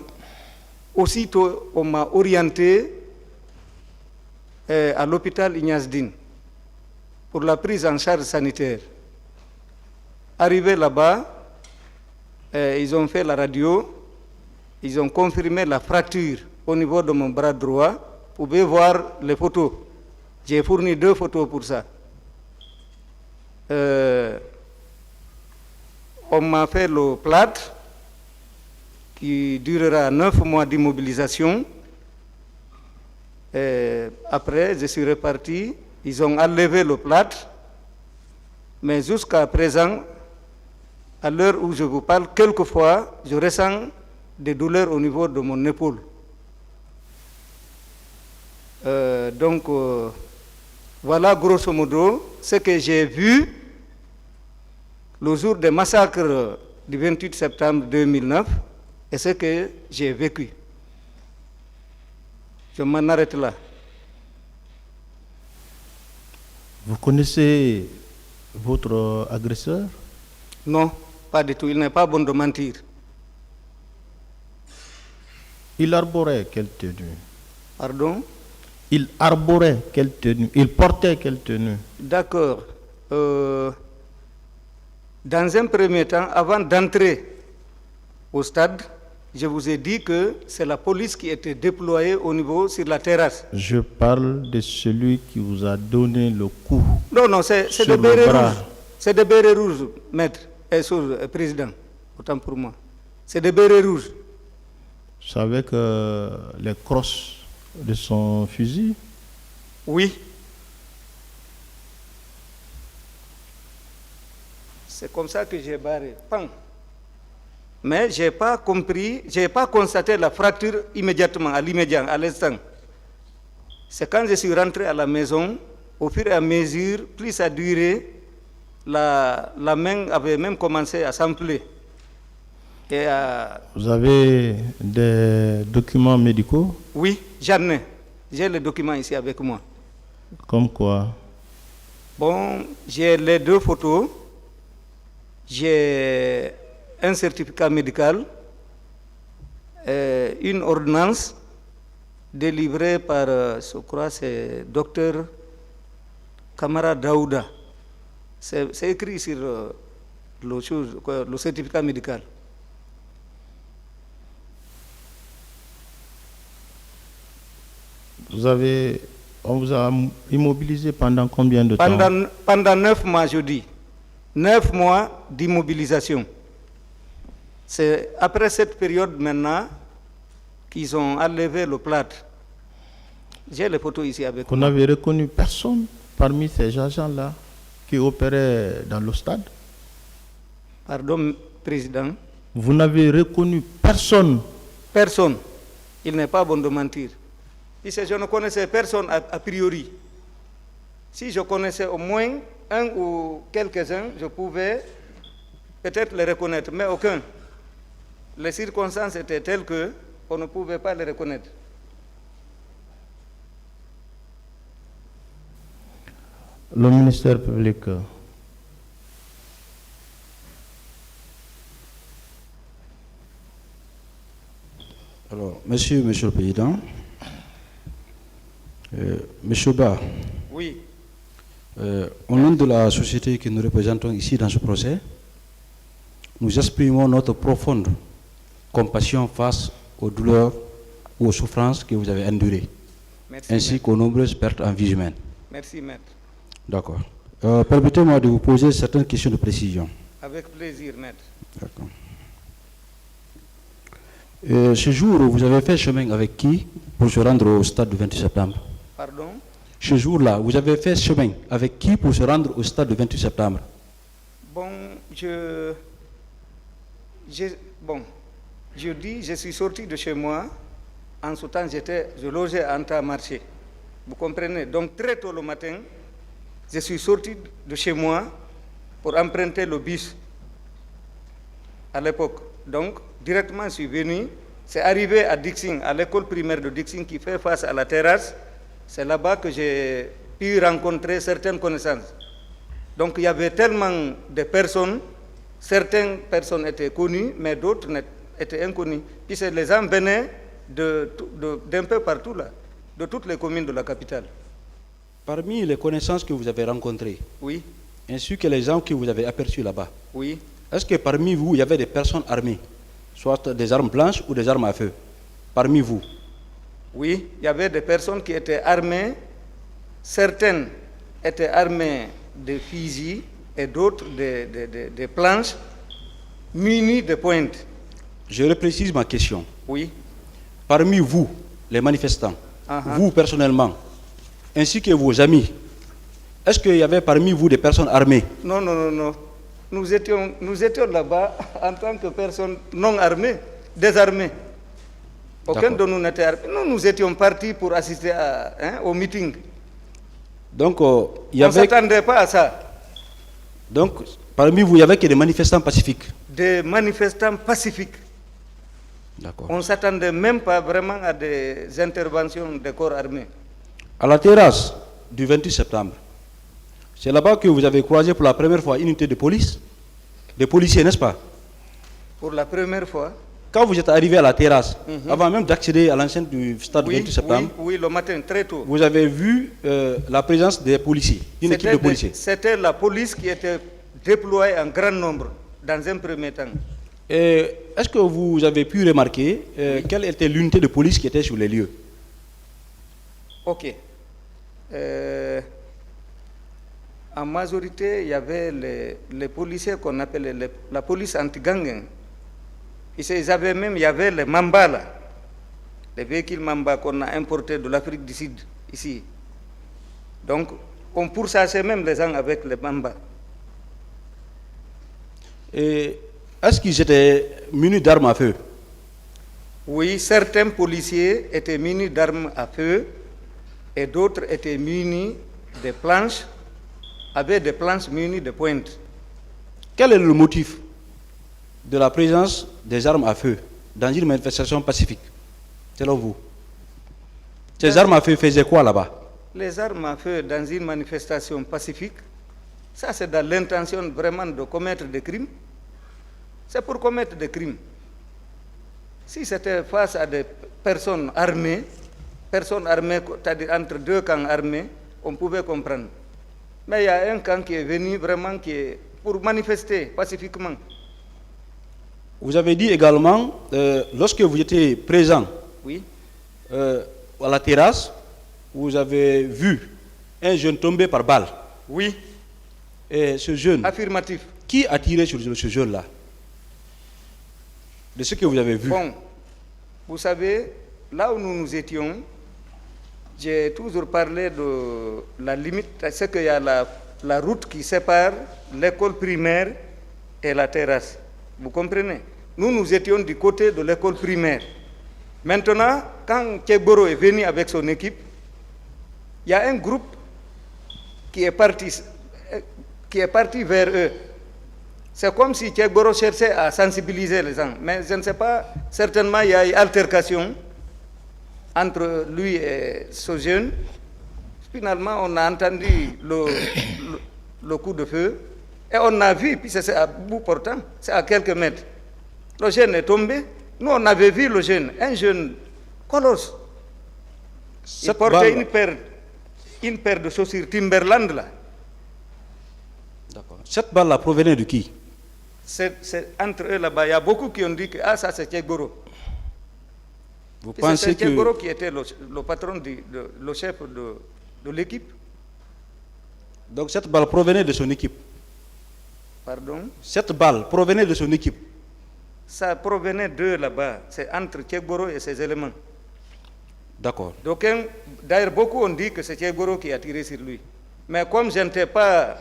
aussitôt on m'a orienté à l'hôpital Ignace Dine pour la prise en charge sanitaire. Arrivé là-bas, ils ont fait la radio, ils ont confirmé la fracture au niveau de mon bras droit. Vous pouvez voir les photos. J'ai fourni 2 photos pour ça. On m'a fait le plâtre qui durera 9 mois d'immobilisation. Après, je suis reparti. Ils ont enlevé le plâtre. Mais jusqu'à présent, à l'heure où je vous parle, quelquefois, je ressens des douleurs au niveau de mon épaule. Voilà grosso modo ce que j'ai vu le jour des massacres du 28 septembre 2009 et ce que j'ai vécu. Je m'en arrête là. Vous connaissez votre agresseur? Non, pas du tout. Il n'est pas bon de mentir. Il arborait quelle tenue? Pardon? Il arborait quelle tenue? Il portait quelle tenue? D'accord. Dans un premier temps, avant d'entrer au stade, je vous ai dit que c'est la police qui était déployée au niveau sur la terrasse. Je parle de celui qui vous a donné le coup. Non, c'est sur des le bérets bras. rouges. C'est des bérets rouges, maître, président, autant pour moi. C'est des bérets rouges. C'est avec les crosses de son fusil? Oui. C'est comme ça que j'ai barré. Pam. Mais je n'ai pas compris, je n'ai pas constaté la fracture immédiatement, à l'immédiat, à l'instant. C'est quand je suis rentré à la maison, au fur et à mesure, plus ça durait, la main avait même commencé à s'enfler. Vous avez des documents médicaux? Oui, j'en ai. J'ai les documents ici avec moi. Comme quoi? Bon, j'ai les 2 photos. J'ai un certificat médical, une ordonnance délivrée par, je crois, c'est docteur Kamara Daouda. C'est écrit sur le certificat médical. On vous a immobilisé pendant combien de temps? Pendant 9 mois, je dis. 9 mois d'immobilisation. C'est après cette période maintenant qu'ils ont enlevé le plâtre. J'ai les photos ici avec Vous moi. n'avez reconnu personne parmi ces agents-là qui opéraient dans le stade? Pardon, président. Vous n'avez reconnu personne? Personne. Il n'est pas bon de mentir. Puisque je ne connaissais personne a priori. Si je connaissais au moins un ou quelques-uns, je pouvais peut-être les reconnaître, mais aucun. Les circonstances étaient telles qu'on ne pouvait pas les reconnaître. Le ministère public. Alors, Monsieur le Président, Monsieur Ba, Oui. au nom de la société que nous représentons ici dans ce procès, nous exprimons notre profonde compassion face aux douleurs ou aux souffrances que vous avez endurées, Merci, ainsi maître. qu'aux nombreuses pertes en vie humaine. Merci, maître. D'accord. Permettez-moi de vous poser certaines questions de précision. Avec plaisir, maître. D'accord. Ce jour, vous avez fait chemin avec qui pour se rendre au stade du 28 septembre? Pardon? Ce jour-là, vous avez fait chemin avec qui pour se rendre au stade du 28 septembre? Bon, je dis, je suis sorti de chez moi. En ce temps, je logeais à Anta-Marché. Vous comprenez? Donc, très tôt le matin, je suis sorti de chez moi pour emprunter le bus à l'époque. Donc, directement, je suis venu. C'est arrivé à Dixing, à l'école primaire de Dixing qui fait face à la terrasse. C'est là-bas que j'ai pu rencontrer certaines connaissances. Donc, il y avait tellement de personnes. Certaines personnes étaient connues, mais d'autres étaient inconnues. Puis les gens venaient d'un peu partout là, de toutes les communes de la capitale. Parmi les connaissances que vous avez rencontrées, Oui. ainsi que les gens que vous avez aperçus là-bas, Oui. est-ce que parmi vous, il y avait des personnes armées, soit des armes blanches ou des armes à feu? Parmi vous? Oui, il y avait des personnes qui étaient armées. Certaines étaient armées de fusils et d'autres de planches munies de pointes. Je reprécise ma question. Oui. Parmi vous, les manifestants, Uh-huh. vous personnellement, ainsi que vos amis, est-ce qu'il y avait parmi vous des personnes armées? Non, non, non, non. Nous étions là-bas en tant que personnes non armées, désarmées. Aucun de nous n'était armé. Nous étions partis pour assister au meeting. Donc, il y On ne avait... s'attendait pas à ça. Donc, parmi vous, il y avait que des manifestants pacifiques. Des manifestants pacifiques. D'accord. On ne s'attendait même pas vraiment à des interventions des corps armés. À la terrasse du 28 septembre, c'est là-bas que vous avez croisé pour la première fois une unité de police, des policiers, n'est-ce pas? Pour la première fois. Quand vous êtes arrivé à la terrasse, avant même d'accéder à l'enceinte du stade du Oui, 28 septembre, oui, le matin, très tôt. vous avez vu la présence des policiers, une équipe de policiers. C'était la police qui était déployée en grand nombre dans un premier temps. Est-ce que vous avez pu remarquer quelle était l'unité de police qui était sur les lieux? Ok. En majorité, il y avait les policiers qu'on appelait la police anti-gang. Il y avait les Mamba là, les véhicules Mamba qu'on a importés de l'Afrique du Sud, ici. Donc, on pourchassait même les gens avec les Mamba. Et est-ce qu'ils étaient munis d'armes à feu? Oui, certains policiers étaient munis d'armes à feu et d'autres étaient munis de planches, avec des planches munies de pointes. Quel est le motif de la présence des armes à feu dans une manifestation pacifique, selon vous? Ces armes à feu faisaient quoi là-bas? Les armes à feu dans une manifestation pacifique, ça c'est dans l'intention vraiment de commettre des crimes. C'est pour commettre des crimes. Si c'était face à des personnes armées, c'est-à-dire entre deux camps armés, on pouvait comprendre. Mais il y a un camp qui est venu vraiment pour manifester pacifiquement. Vous avez dit également, lorsque vous étiez présent Oui. À la terrasse, vous avez vu un jeune tomber par balle. Oui. Et ce jeune, affirmatif. Qui a tiré sur ce jeune-là? De ce que vous avez vu. Bon, vous savez, là où nous étions, j'ai toujours parlé de la limite, c'est qu'il y a la route qui sépare l'école primaire et la terrasse. Vous comprenez? Nous étions du côté de l'école primaire. Maintenant, quand Tchègboro est venu avec son équipe, il y a un groupe qui est parti vers eux. C'est comme si Tchègboro cherchait à sensibiliser les gens. Mais je ne sais pas, certainement il y a eu altercation entre lui et ce jeune. Finalement, on a entendu le coup de feu et on a vu, puis c'est à bout portant, c'est à quelques mètres. Le jeune est tombé. Nous, on avait vu le jeune, un jeune colosse. Il portait une paire de chaussures Timberland là. D'accord. Cette balle-là provenait de qui? C'est entre eux là-bas. Il y a beaucoup qui ont dit que ça c'est Tchègboro. Vous pensez que Tchègboro qui était le patron, le chef de l'équipe. Donc cette balle provenait de son équipe? Pardon? Cette balle provenait de son équipe? Ça provenait d'eux là-bas. C'est entre Tchègboro et ses éléments. D'accord. Donc, d'ailleurs, beaucoup ont dit que c'est Tchègboro qui a tiré sur lui. Mais comme je n'étais pas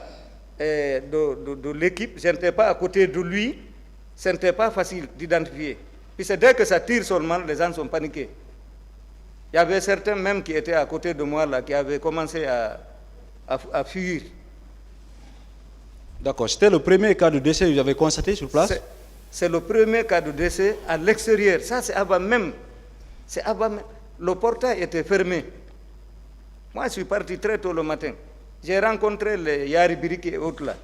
de l'équipe, je n'étais pas à côté de lui, ce n'était pas facile d'identifier. Puis c'est dès que ça tire seulement, les gens sont paniqués. Il y avait certains même qui étaient à côté de moi là, qui avaient commencé à fuir. D'accord. C'était le premier cas de décès que vous avez constaté sur place? C'est le premier cas de décès à l'extérieur. Ça, c'est avant même. C'est avant même. Le portail était fermé. Moi, je suis parti très tôt le matin. J'ai rencontré les Yaribiriki et autres là.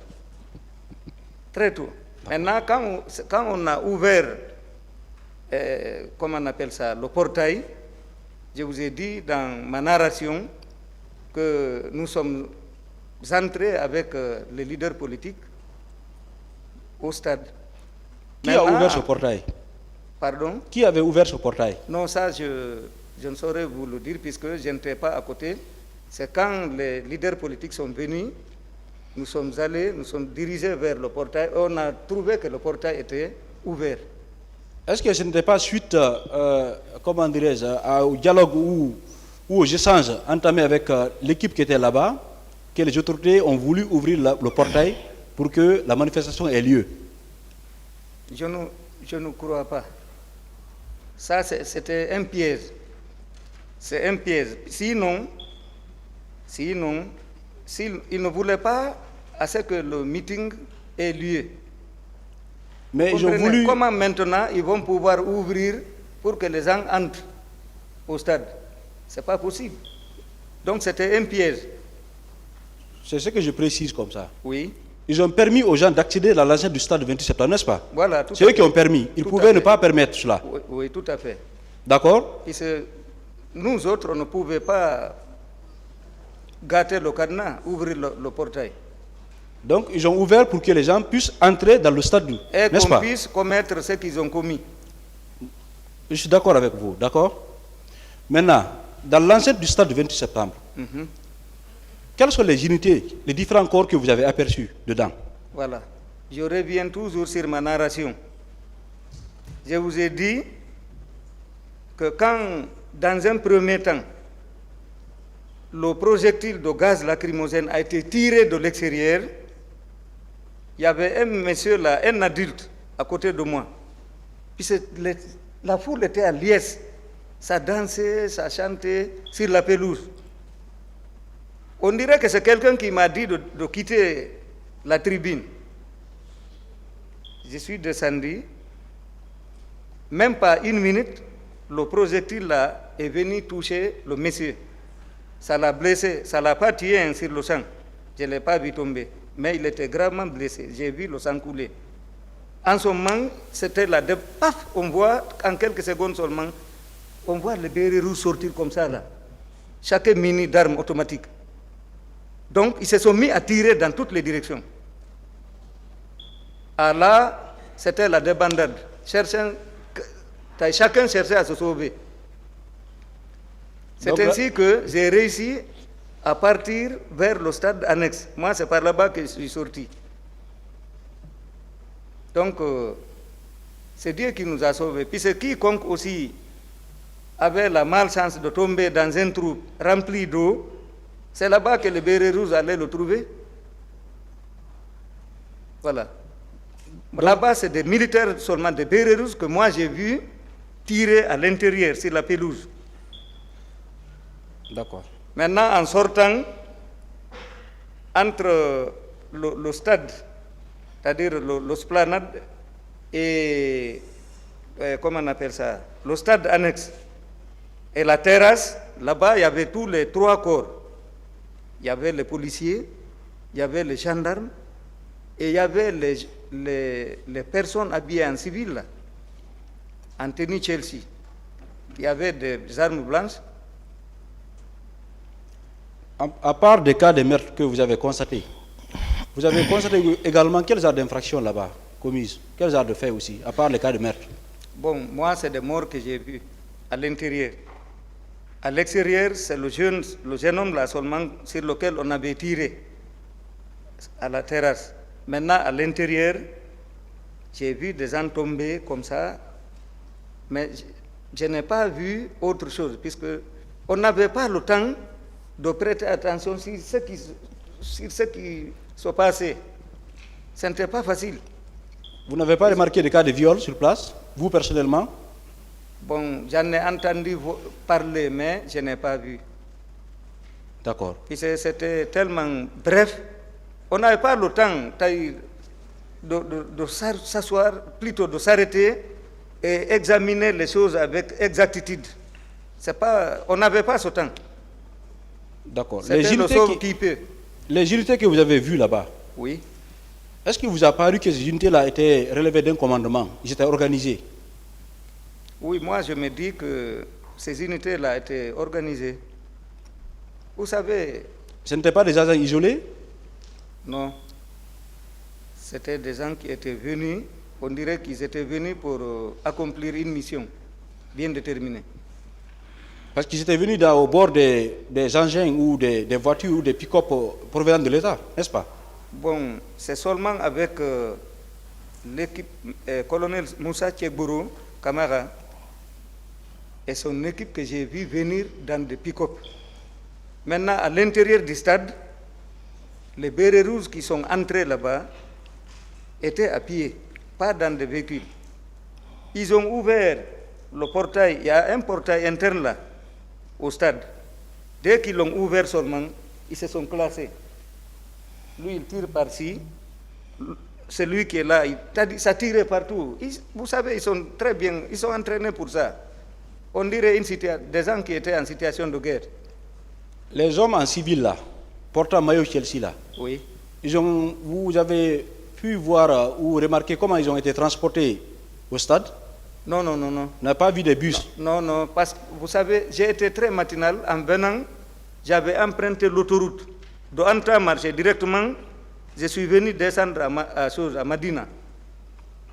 Très tôt. Maintenant, quand on a ouvert, comment on appelle ça, le portail, je vous ai dit dans ma narration que nous sommes entrer avec les leaders politiques au stade. Qui a ouvert ce portail? Pardon? Qui avait ouvert ce portail? Non, ça, je ne saurais vous le dire puisque je n'étais pas à côté. C'est quand les leaders politiques sont venus, nous sommes allés, nous sommes dirigés vers le portail. On a trouvé que le portail était ouvert. Est-ce que ce n'était pas suite, comment dirais-je, au dialogue ou aux échanges entamés avec l'équipe qui était là-bas, que les autorités ont voulu ouvrir le portail pour que la manifestation ait lieu? Je ne crois pas. Ça, c'était un piège. C'est un piège. Sinon, s'ils ne voulaient pas à ce que le meeting ait lieu. Mais ils ont voulu... Comment maintenant ils vont pouvoir ouvrir pour que les gens entrent au stade? Ce n'est pas possible. Donc c'était un piège. C'est ce que je précise comme ça. Oui. Ils ont permis aux gens d'accéder à l'enceinte du stade 28 septembre, n'est-ce pas? Voilà. C'est eux qui ont permis. Ils pouvaient ne pas permettre cela. Oui, oui, tout à fait. D'accord? Nous autres, on ne pouvait pas gâter le cadenas, ouvrir le portail. Donc, ils ont ouvert pour que les gens puissent entrer dans le stade, et n'est-ce qu'on pas? puisse commettre ce qu'ils ont commis. Je suis d'accord avec vous, d'accord? Maintenant, dans l'enceinte du stade du 28 septembre, quelles sont les unités, les différents corps que vous avez aperçus dedans? Voilà. Je reviens toujours sur ma narration. Je vous ai dit que quand, dans un premier temps, le projectile de gaz lacrymogène a été tiré de l'extérieur, il y avait un monsieur là, un adulte, à côté de moi. Puis la foule était à liesse. Ça dansait, ça chantait sur la pelouse. On dirait que c'est quelqu'un qui m'a dit de quitter la tribune. Je suis descendu. Même pas une minute, le projectile là est venu toucher le monsieur. Ça l'a blessé, ça ne l'a pas tué sur le sang. Je ne l'ai pas vu tomber. Mais il était gravement blessé. J'ai vu le sang couler. En ce moment, c'était là. Paf, on voit, en quelques secondes seulement, on voit les bérets rouges sortir comme ça là. Chaque mini d'armes automatiques. Donc, ils se sont mis à tirer dans toutes les directions. Ah là, c'était la débandade. Chacun cherchait à se sauver. C'est ainsi que j'ai réussi à partir vers le stade annexe. Moi, c'est par là-bas que je suis sorti. Donc, c'est Dieu qui nous a sauvés. Puis c'est quiconque aussi avait la malchance de tomber dans un trou rempli d'eau, c'est là-bas que les bérets rouges allaient le trouver. Voilà. Là-bas, c'est des militaires seulement, des bérets rouges que moi j'ai vus tirer à l'intérieur, sur la pelouse. D'accord. Maintenant, en sortant, entre le stade, c'est-à-dire l'esplanade et, comment on appelle ça, le stade annexe et la terrasse, là-bas, il y avait tous les trois corps. Il y avait les policiers, il y avait les gendarmes et il y avait les personnes habillées en civil, là, en tenue Chelsea. Il y avait des armes blanches. À part des cas de meurtre que vous avez constatés, vous avez constaté également quels genres d'infractions là-bas commises, quels genres de faits aussi, à part les cas de meurtre? Bon, moi, c'est des morts que j'ai vus à l'intérieur. À l'extérieur, c'est le jeune homme là seulement sur lequel on avait tiré à la terrasse. Maintenant, à l'intérieur, j'ai vu des gens tomber comme ça, mais je n'ai pas vu autre chose, puisque on n'avait pas le temps de prêter attention sur ce qui se passait. Ce n'était pas facile. Vous n'avez pas remarqué des cas de viol sur place, vous personnellement? Bon, j'en ai entendu parler, mais je n'ai pas vu. D'accord. C'était tellement bref, on n'avait pas le temps de s'asseoir, plutôt de s'arrêter et examiner les choses avec exactitude. On n'avait pas ce temps. D'accord. Les unités que vous avez vues là-bas, oui. Est-ce qu'il vous a paru que ces unités-là étaient relevées d'un commandement? Ils étaient organisés? Oui, moi je me dis que ces unités-là étaient organisées. Vous savez... Ce n'étaient pas des agents isolés? Non. C'était des gens qui étaient venus, on dirait qu'ils étaient venus pour accomplir une mission bien déterminée. Parce qu'ils étaient venus au bord des engins ou des voitures ou des pick-up provenant de l'État, n'est-ce pas? Bon, c'est seulement avec l'équipe colonel Moussa Tchekbourou, Camara, et son équipe que j'ai vu venir dans des pick-up. Maintenant, à l'intérieur du stade, les bérets rouges qui sont entrés là-bas étaient à pied, pas dans des véhicules. Ils ont ouvert le portail, il y a un portail interne là, au stade. Dès qu'ils l'ont ouvert seulement, ils se sont classés. Lui, il tire par-ci. Celui qui est là, ça tire partout. Vous savez, ils sont très bien, ils sont entraînés pour ça. On dirait des gens qui étaient en situation de guerre. Les hommes en civil là, portant maillot Chelsea là, Oui. vous avez pu voir ou remarquer comment ils ont été transportés au stade? Non. On n'a pas vu des bus? Non, parce que vous savez, j'ai été très matinal. En venant, j'avais emprunté l'autoroute. De Anta marcher directement, je suis venu descendre à Madina,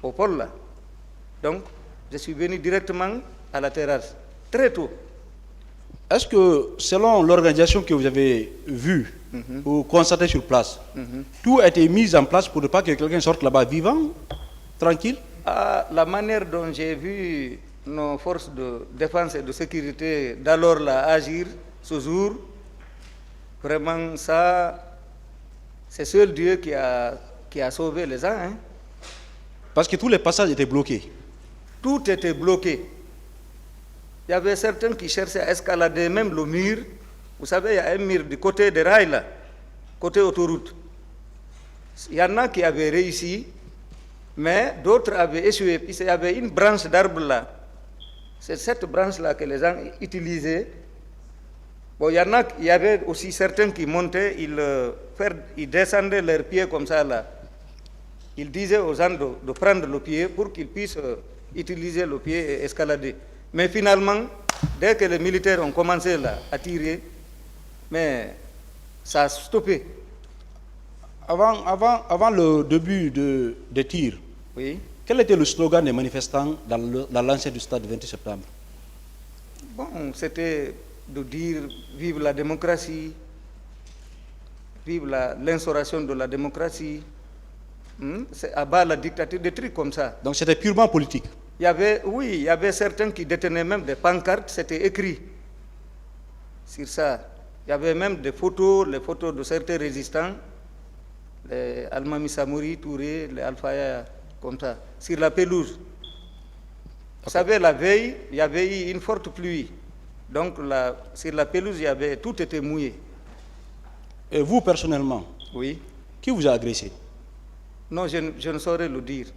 au pôle là. Donc, je suis venu directement à la terrasse, très tôt. Est-ce que, selon l'organisation que vous avez vue ou constatée sur place, tout a été mis en place pour ne pas que quelqu'un sorte là-bas vivant, tranquille? La manière dont j'ai vu nos forces de défense et de sécurité d'alors là agir ce jour, vraiment ça, c'est seul Dieu qui a sauvé les gens. Hein. Parce que tous les passages étaient bloqués. Tout était bloqué. Il y avait certains qui cherchaient à escalader même le mur. Vous savez, il y a un mur du côté des rails là, côté autoroute. Il y en a qui avaient réussi, mais d'autres avaient échoué. Puis il y avait une branche d'arbre là. C'est cette branche-là que les gens utilisaient. Bon, il y avait aussi certains qui montaient, ils descendaient leurs pieds comme ça là. Ils disaient aux gens de prendre le pied pour qu'ils puissent utiliser le pied et escalader. Mais finalement, dès que les militaires ont commencé là, à tirer, mais ça a stoppé. Avant le début des tirs, Oui. quel était le slogan des manifestants dans l'enceinte du stade du 28 septembre? Bon, c'était de dire vive la démocratie, vive l'instauration de la démocratie, c'est à bas la dictature, des trucs comme ça. Donc c'était purement politique. Il y avait certains qui détenaient même des pancartes, c'était écrit sur ça. Il y avait même des photos, les photos de certains résistants, les Almami Samouri, Touré, les Alfaya, comme ça, sur la pelouse. Vous savez, la veille, il y avait eu une forte pluie. Donc sur la pelouse, tout était mouillé. Et vous, personnellement, Oui. qui vous a agressé? Non, je ne saurais le dire.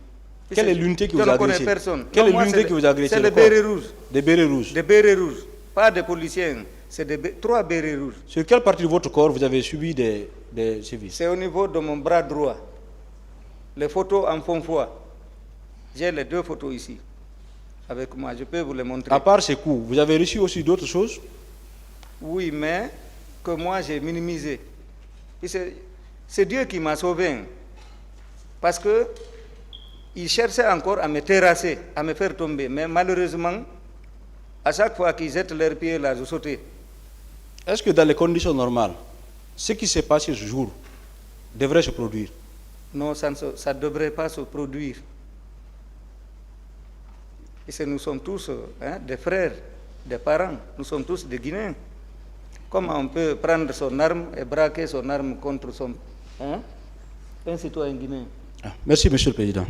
Quelle est l'unité qui vous a agressé? Je ne connais personne. Quelle Non, est l'unité qui vous a agressé? C'est les bérets rouges. Des bérets rouges. Des bérets rouges. Pas des policiers, c'est 3 bérets rouges. Sur quelle partie de votre corps vous avez subi des sévices? C'est au niveau de mon bras droit. Les photos en font foi. J'ai les 2 photos ici avec moi, je peux vous les montrer. À part ces coups, vous avez reçu aussi d'autres choses? Oui, mais que moi j'ai minimisé. C'est Dieu qui m'a sauvé. Parce que ils cherchaient encore à me terrasser, à me faire tomber. Mais malheureusement, à chaque fois qu'ils jettent leurs pieds là, je sautais. Est-ce que dans les conditions normales, ce qui s'est passé ce jour devrait se produire? Non, ça ne devrait pas se produire. Et nous sommes tous des frères, des parents, nous sommes tous des Guinéens. Comment on peut prendre son arme et braquer son arme contre un citoyen guinéen? Merci, Monsieur le Président.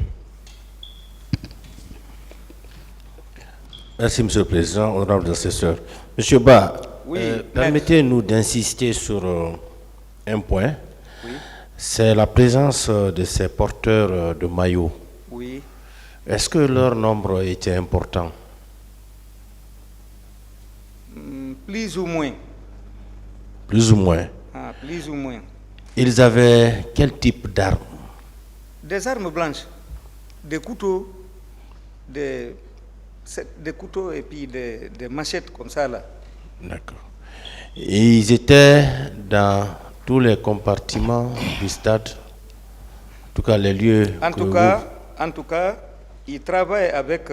Merci, Monsieur le Président, honorable assesseur. Monsieur Ba, Oui, permettez-nous d'insister sur un point. Oui. C'est la présence de ces porteurs de maillots. Oui. Est-ce que leur nombre était important? Plus ou moins. Plus ou moins. Plus ou moins. Ils avaient quel type d'armes? Des armes blanches, des couteaux, des couteaux et puis des machettes comme ça là. D'accord. Ils étaient dans tous les compartiments du stade, en tout cas les lieux. En tout cas, ils travaillent avec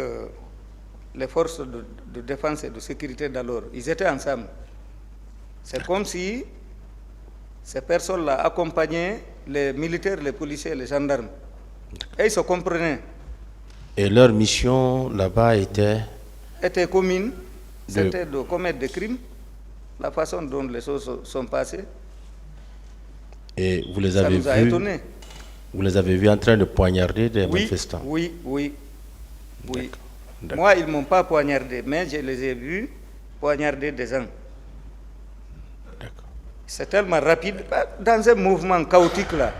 les forces de défense et de sécurité d'alors. Ils étaient ensemble. C'est comme si ces personnes-là accompagnaient les militaires, les policiers et les gendarmes. Et ils se comprenaient. Et leur mission là-bas était commune, c'était de commettre des crimes, la façon dont les choses sont passées. Et vous les Ça avez nous a vus, étonnés. vous les avez vus en train de poignarder des manifestants. Oui. D'accord. Moi, ils ne m'ont pas poignardé, mais je les ai vus poignarder des gens. D'accord. C'est tellement rapide, dans un mouvement chaotique là.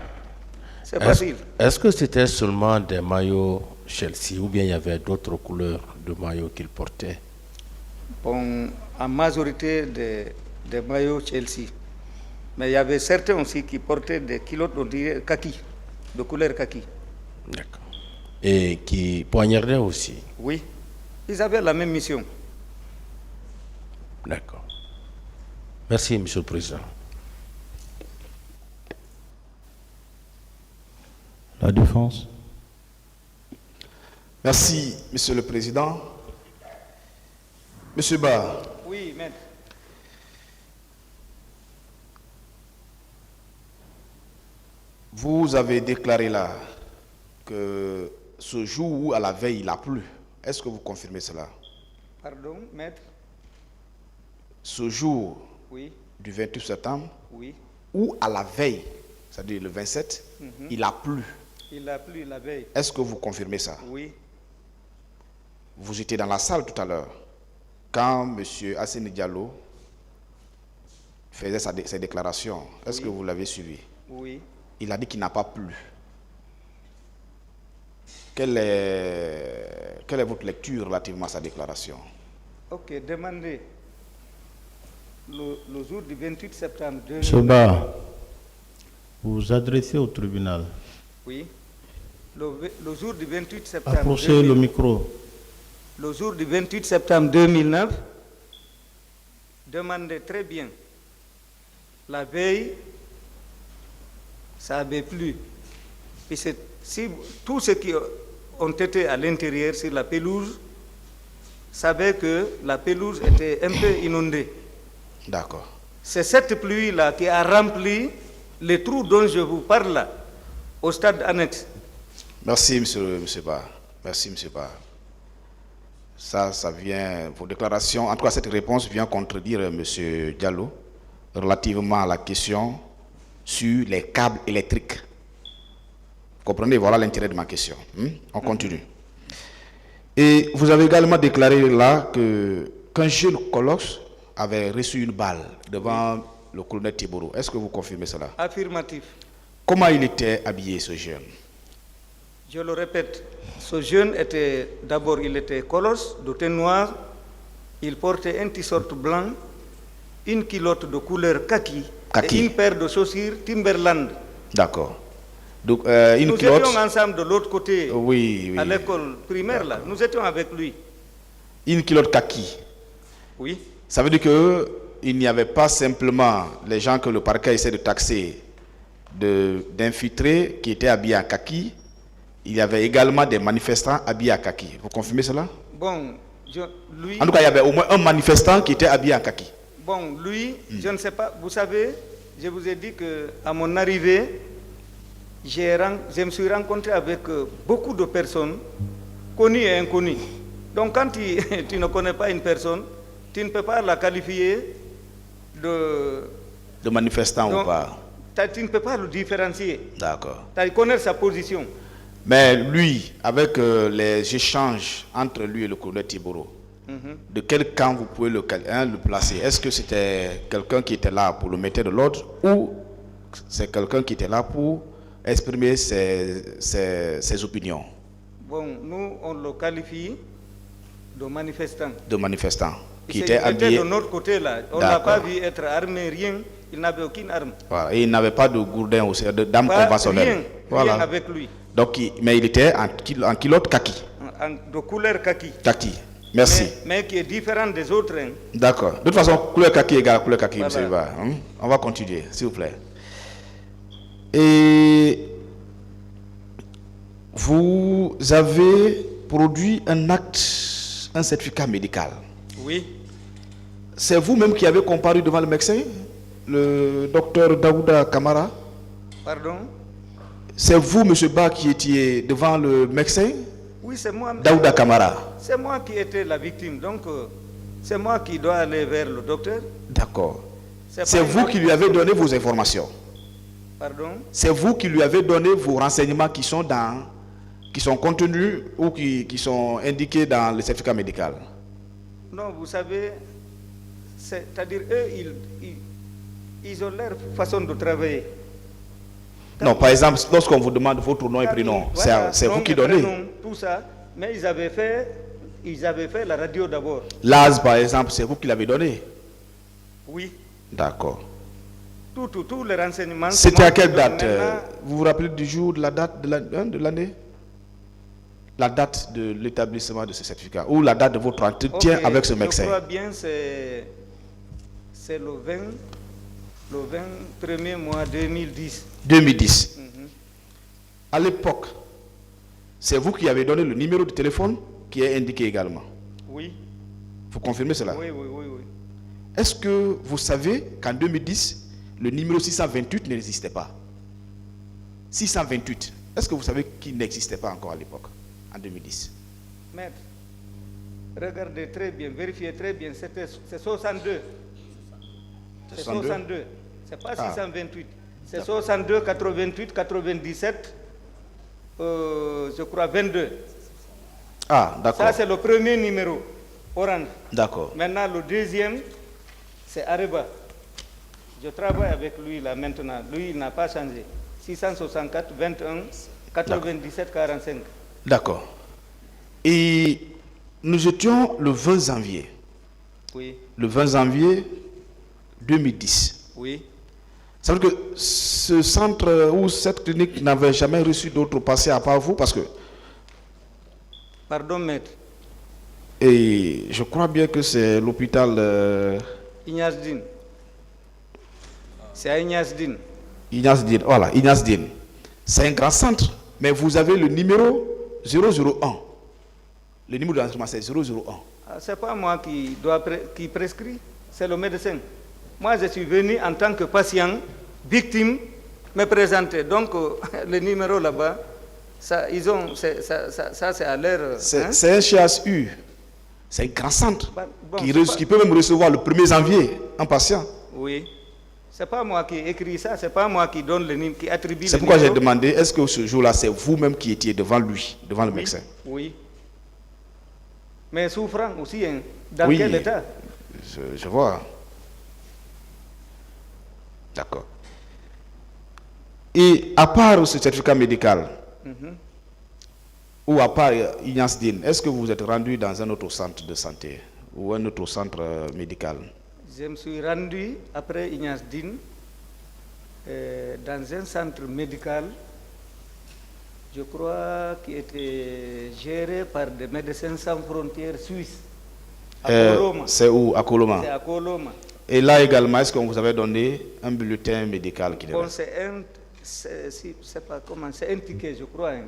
C'est facile. Est-ce que c'était seulement des maillots Chelsea ou bien il y avait d'autres couleurs de maillots qu'ils portaient? Bon, en majorité des maillots Chelsea. Mais il y avait certains aussi qui portaient des culottes, on dirait kaki, de couleur kaki. D'accord. Et qui poignardaient aussi? Oui, ils avaient la même mission. D'accord. Merci, Monsieur le Président. La défense. Merci, Monsieur le Président. Monsieur Ba, Oui, maître. vous avez déclaré là que ce jour où à la veille il a plu. Est-ce que vous confirmez cela? Pardon, maître. Ce jour Oui, du 28 septembre, oui. ou à la veille, c'est-à-dire le 27, il a plu. Il a plu la veille. Est-ce que vous confirmez ça? Oui. Vous étiez dans la salle tout à l'heure, quand M. Asseni Diallo faisait ses déclarations. Est-ce que vous l'avez suivi? Oui. Il a dit qu'il n'a pas plu. Quelle est votre lecture relativement à sa déclaration? Ok, demandez. Le jour du 28 septembre 2000. Monsieur Ba, vous vous adressez au tribunal. Oui. Le jour du 28 septembre. Approchez le micro. Le jour du 28 septembre 2009, demandez très bien. La veille, ça avait plu. Et si tous ceux qui ont été à l'intérieur sur la pelouse savaient que la pelouse était un peu inondée. D'accord. C'est cette pluie-là qui a rempli les trous dont je vous parle là, au stade annexe. Merci, monsieur Ba. Merci, monsieur Ba. Ça vient, vos déclarations, en tout cas cette réponse vient contredire monsieur Diallo relativement à la question sur les câbles électriques. Vous comprenez, voilà l'intérêt de ma question. On continue. Et vous avez également déclaré là qu'un jeune colosse avait reçu une balle devant le colonel Tiboro. Est-ce que vous confirmez cela? Affirmatif. Comment il était habillé, ce jeune? Je le répète, ce jeune était, d'abord il était colosse, de teint noir, il portait un t-shirt blanc, une culotte de couleur kaki, et une paire de chaussures Timberland. D'accord. Donc, nous étions ensemble de l'autre côté, oui. à l'école primaire là, nous étions avec lui. Une culotte kaki? Oui. Ça veut dire qu'il n'y avait pas simplement les gens que le parquet essaie de taxer d'infiltrés qui étaient habillés en kaki, il y avait également des manifestants habillés en kaki. Vous confirmez cela? Bon, lui... En tout cas, il y avait au moins un manifestant qui était habillé en kaki. Bon, lui, je ne sais pas, vous savez, je vous ai dit qu'à mon arrivée, je me suis rencontré avec beaucoup de personnes, connues et inconnues. Donc quand tu ne connais pas une personne, tu ne peux pas la qualifier de manifestant ou pas. Tu ne peux pas le différencier. D'accord. Tu connais sa position. Mais lui, avec les échanges entre lui et le colonel Tiboro, de quel camp vous pouvez le placer? Est-ce que c'était quelqu'un qui était là pour le mettre de l'ordre ou c'est quelqu'un qui était là pour exprimer ses opinions? Bon, nous, on le qualifie de manifestant. De manifestant. Qui il était habillé de notre côté là. On n'a pas vu être armé, rien. Il n'avait aucune arme. Voilà. Et il n'avait pas de gourdin aussi, d'armes conventionnelles. Rien avec lui. Donc, mais il était en culotte kaki. De couleur kaki. Kaki. Merci. Mais qui est différent des autres. Hein. D'accord. De toute façon, couleur kaki égale couleur kaki, voilà. Monsieur Ba. On va continuer, s'il vous plaît. Et vous avez produit un acte, un certificat médical. Oui. C'est vous-même qui avez comparu devant le médecin, le docteur Daouda Kamara? Pardon? C'est vous, M. Ba, qui étiez devant le médecin? Oui, c'est moi. Daouda Kamara. C'est moi qui étais la victime, donc c'est moi qui dois aller vers le docteur. D'accord. C'est C'est pas vous qui lui avez donné vos informations. Pardon? C'est vous qui lui avez donné vos renseignements qui sont contenus ou qui sont indiqués dans le certificat médical. Non, vous savez, c'est-à-dire eux, ils ont leur façon de travailler. Non, par exemple, lorsqu'on vous demande votre nom et prénom, Voilà, c'est vous nom qui et donnez. prénom, tout ça, mais ils avaient fait la radio d'abord. L'AS, par exemple, c'est vous qui l'avez donné. Oui, D'accord. tous les renseignements. C'était moi à quelle qui donne date maintenant. Vous vous rappelez du jour, de la date de l'année? La date de l'établissement de ce certificat ou la date de votre entretien Ok, avec ce médecin? Je crois bien c'est le 21er mois 2010. 2010. Mhm. À l'époque, c'est vous qui avez donné le numéro de téléphone qui est indiqué également. Oui, Vous confirmez cela? oui. Est-ce que vous savez qu'en 2010, le numéro 628 n'existait pas? 628. Est-ce que vous savez qu'il n'existait pas encore à l'époque, en 2010? Maître, regardez très bien, vérifiez très bien, c'est 62. C'est 62. C'est pas 628. C'est 62, 88, 97, je crois 22. Ah, d'accord. Ça, c'est le premier numéro, orange. D'accord. Maintenant, le deuxième, c'est Areba. Je travaille avec lui là maintenant. Lui, il n'a pas changé. 664, 21, 97, 45. D'accord. Et nous étions le 20 janvier. Oui, Le 20 janvier 2010. oui. Ça veut dire que ce centre ou cette clinique n'avait jamais reçu d'autres patients à part vous, parce que, Pardon, maître. et je crois bien que c'est l'hôpital Ignace Din. C'est à Ignace Din. Ignace Din. Voilà, Ignace Din. C'est un grand centre, mais vous avez le numéro 001. Le numéro d'enregistrement, c'est 001. Ah, c'est pas moi qui prescrit, c'est le médecin. Moi, je suis venu en tant que patient, victime, me présenter. Donc, le numéro là-bas, ça, c'est à l'air. C'est un CHU. C'est un grand centre Bon, qui peut même recevoir le 1er janvier un patient. Oui. C'est pas moi qui écris ça, c'est pas moi qui donne le numéro, qui attribue C'est le pourquoi j'ai numéro. demandé, est-ce que ce jour-là, c'est vous-même qui étiez devant lui, devant le médecin? Oui. Mais souffrant aussi, hein. Dans Oui. quel état? Je vois. D'accord. Et à part ce certificat médical, ou à part Ignace Din, est-ce que vous êtes rendu dans un autre centre de santé ou un autre centre médical? Je me suis rendu après Ignace Din dans un centre médical, je crois, qui était géré par des médecins sans frontières suisses. À Koloma. C'est où? À Koloma. C'est à Koloma. Et là également, est-ce qu'on vous avait donné un bulletin médical qui Bon, devait... c'est pas comment, c'est un ticket, je crois. Hein.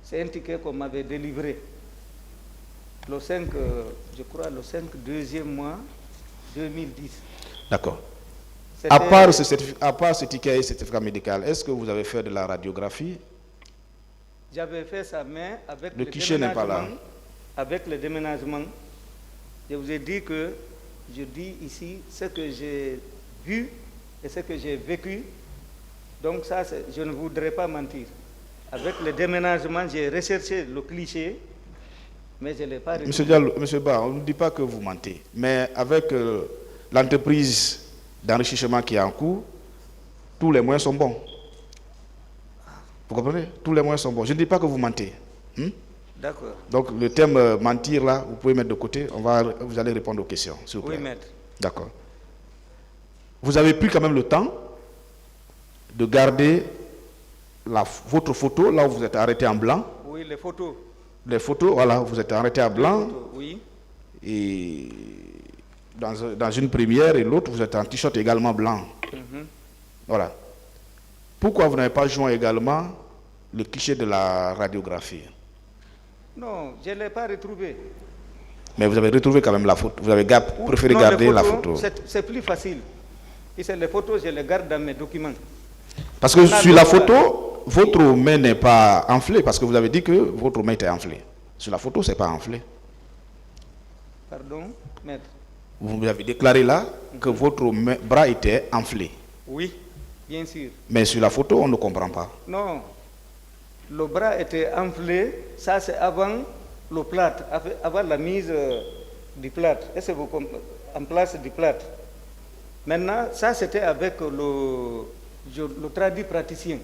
C'est un ticket qu'on m'avait délivré. Le 5, je crois, le 5 deuxième mois 2010. D'accord. C'était- À part ce ticket et ce certificat médical, est-ce que vous avez fait de la radiographie? J'avais fait ça, mais avec Le guichet n'est pas là. Avec le déménagement, je vous ai dit que je dis ici ce que j'ai vu et ce que j'ai vécu. Donc ça, je ne voudrais pas mentir. Avec le déménagement, j'ai recherché le cliché, mais je ne l'ai pas retrouvé. Monsieur Diallo, Monsieur Ba, on ne dit pas que vous mentez, mais avec l'entreprise d'enrichissement qui est en cours, tous les moyens sont bons. Vous comprenez? Tous les moyens sont bons. Je ne dis pas que vous mentez. D'accord. Donc le terme mentir là, vous pouvez mettre de côté. Vous allez répondre aux questions, s'il vous plaît. Oui, maître. D'accord. Vous avez pris quand même le temps de garder votre photo là où vous êtes arrêté en blanc. Oui, les photos. Les photos, voilà, vous êtes arrêté en blanc. Les photos, oui. Et dans une première et l'autre, vous êtes en t-shirt également blanc. Voilà. Pourquoi vous n'avez pas joint également le cliché de la radiographie? Non, je ne l'ai pas retrouvé. Mais vous avez retrouvé quand même la photo. Vous avez préféré Non, garder les la photos, photo. c'est plus facile. Et c'est les photos, je les garde dans mes documents. Parce que sur la photo, votre main n'est pas enflée, parce que vous avez dit que votre main était enflée. Sur la photo, ce n'est pas enflé. Pardon, maître? Vous avez déclaré là que votre bras était enflé. Oui, bien sûr. Mais sur la photo, on ne comprend pas. Non, le bras était enflé, ça c'est avant le plâtre, avant la mise du plâtre. Est-ce que vous en place du plâtre? Maintenant, ça c'était avec le traduit praticien.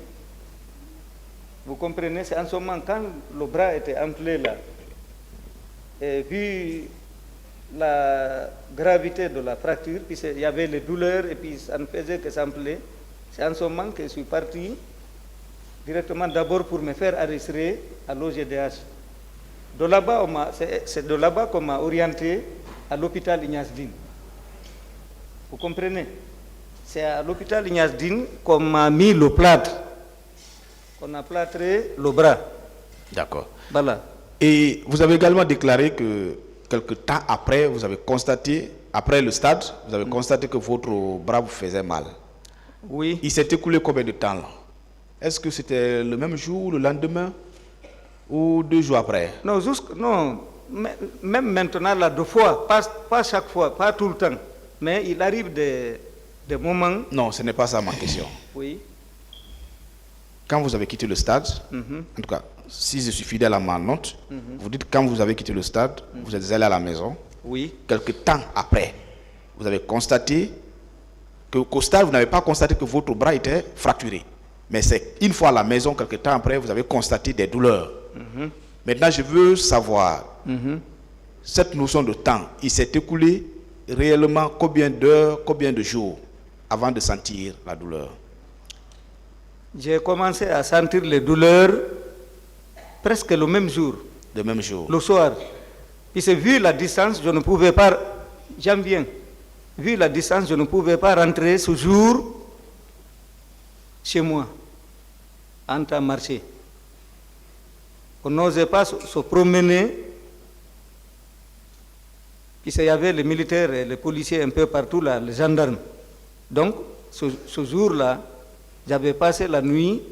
Vous comprenez? C'est en ce moment quand le bras était enflé là, et vu la gravité de la fracture, puis il y avait les douleurs et puis ça ne faisait que s'enfler. C'est en ce moment que je suis parti directement d'abord pour me faire arrêter à l'OGDH. De là-bas, c'est de là-bas qu'on m'a orienté à l'hôpital Ignace Dine. Vous comprenez? C'est à l'hôpital Ignace Dine qu'on m'a mis le plâtre, qu'on a plâtré le bras. D'accord. Voilà. Et vous avez également déclaré que quelque temps après, vous avez constaté, après le stade, vous avez constaté que votre bras vous faisait mal. Oui. Il s'est écoulé combien de temps là? Est-ce que c'était le même jour, le lendemain ou 2 jours après? Non, non, même maintenant, là, 2 fois, pas chaque fois, pas tout le temps. Mais il arrive des moments... Non, ce n'est pas ça ma question. Oui. Quand vous avez quitté le stade, en tout cas, si je suis fidèle à ma note, vous dites quand vous avez quitté le stade, vous êtes allé à la maison. Oui. Quelque temps après, vous avez constaté qu'au stade, vous n'avez pas constaté que votre bras était fracturé. Mais c'est une fois à la maison, quelque temps après, vous avez constaté des douleurs. Maintenant, je veux savoir, cette notion de temps, il s'est écoulé réellement combien d'heures, combien de jours avant de sentir la douleur? J'ai commencé à sentir les douleurs presque le même jour. Le même jour. Le soir. Puis vu la distance, je ne pouvais pas, j'aime bien, vu la distance, je ne pouvais pas rentrer ce jour chez moi, en train de marcher. On n'osait pas se promener. Puis il y avait les militaires et les policiers un peu partout là, les gendarmes. Donc, ce jour-là, j'avais passé la nuit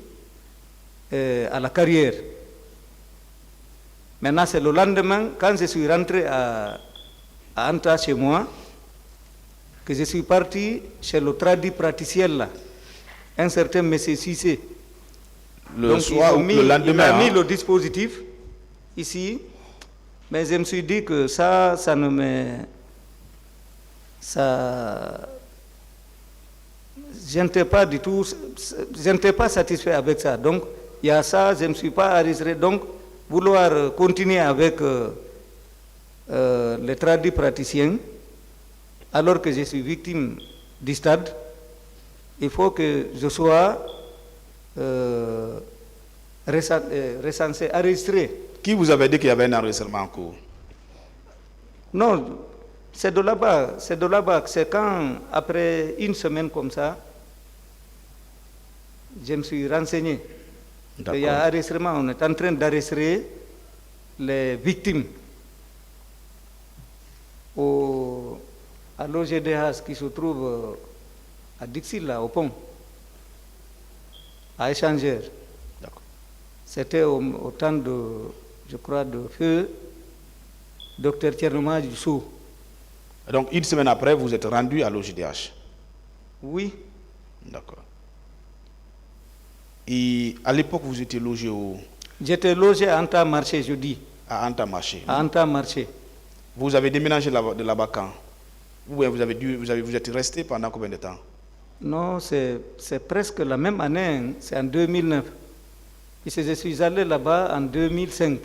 à la carrière. Maintenant, c'est le lendemain, quand je suis rentré à Anta chez moi, que je suis parti chez le traduit praticien là, un certain monsieur Cissé. Le soir ou le lendemain. Il a mis le dispositif ici, mais je me suis dit que ça ne me... Je n'étais pas du tout... Je n'étais pas satisfait avec ça. Donc, il y a ça, je ne me suis pas enregistré. Donc, vouloir continuer avec les traduits praticiens, alors que je suis victime du stade, il faut que je sois recensé, enregistré. Qui vous avait dit qu'il y avait un enregistrement en cours? Non, c'est de là-bas. C'est de là-bas. C'est quand, après une semaine comme ça, je me suis renseigné. Il y a enregistrement, on est en train d'enregistrer les victimes à l'OGDH qui se trouve à Dixie, là, au pont, à Échangeur. C'était au temps de, je crois, de feu Dr Tchernomaj Dissou. Donc, une semaine après, vous êtes rendu à l'OGDH? Oui. D'accord. Et à l'époque, vous étiez logé où? J'étais logé à Anta Marché, je dis. À Anta Marché. À Anta Marché. Vous avez déménagé de là-bas quand? Ou vous êtes resté pendant combien de temps? Non, c'est presque la même année, hein. C'est en 2009. Et je suis allé là-bas en 2005.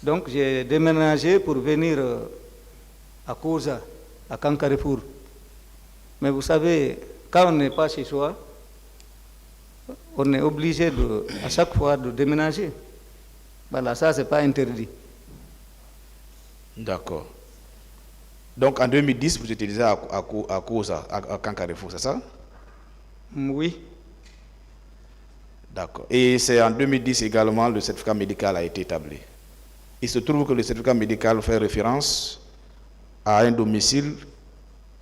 Donc j'ai déménagé pour venir à Koza, à Kankarefour. Mais vous savez, quand on n'est pas chez soi, on est obligé à chaque fois de déménager. Voilà, ça, c'est pas interdit. D'accord. Donc en 2010, vous étiez déjà à Koza, à Kankarefour, c'est ça? Oui. D'accord. Et c'est en 2010 également le certificat médical a été établi. Il se trouve que le certificat médical fait référence à un domicile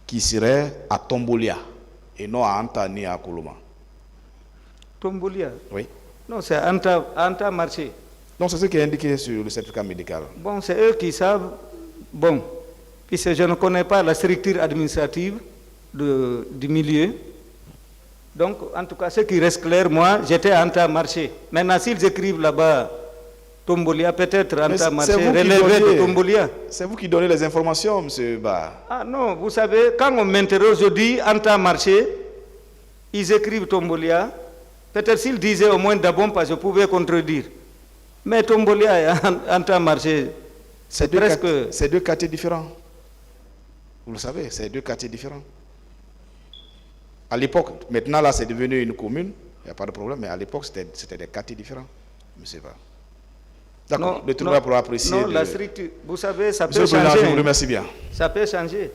qui serait à Tombolia et non à Anta ni à Koloma. Tombolia? Oui. Non, c'est Anta Marché. Non, c'est ce qui est indiqué sur le certificat médical. Bon, c'est eux qui savent. Bon, puisque je ne connais pas la structure administrative du milieu. Donc, en tout cas, ce qui reste clair, moi, j'étais à Anta Marché. Maintenant, s'ils écrivent là-bas Tombolia, peut-être Anta Marché, relevé de Tombolia. C'est vous qui donnez les informations, M. Ba. Ah non, vous savez, quand on m'interroge, je dis Anta Marché, ils écrivent Tombolia. Peut-être s'ils disaient au moins Dabompa, je pouvais contredire. Mais Tombolia et Anta Marché, c'est presque... C'est deux quartiers différents. Vous le savez, c'est deux quartiers différents. À l'époque, maintenant là c'est devenu une commune, il n'y a pas de problème, mais à l'époque c'était des quartiers différents. M. Ba. D'accord, le tribunal pourra apprécier. Non, la structure, vous savez, ça Monsieur peut changer. Président, je vous remercie bien. Ça peut changer.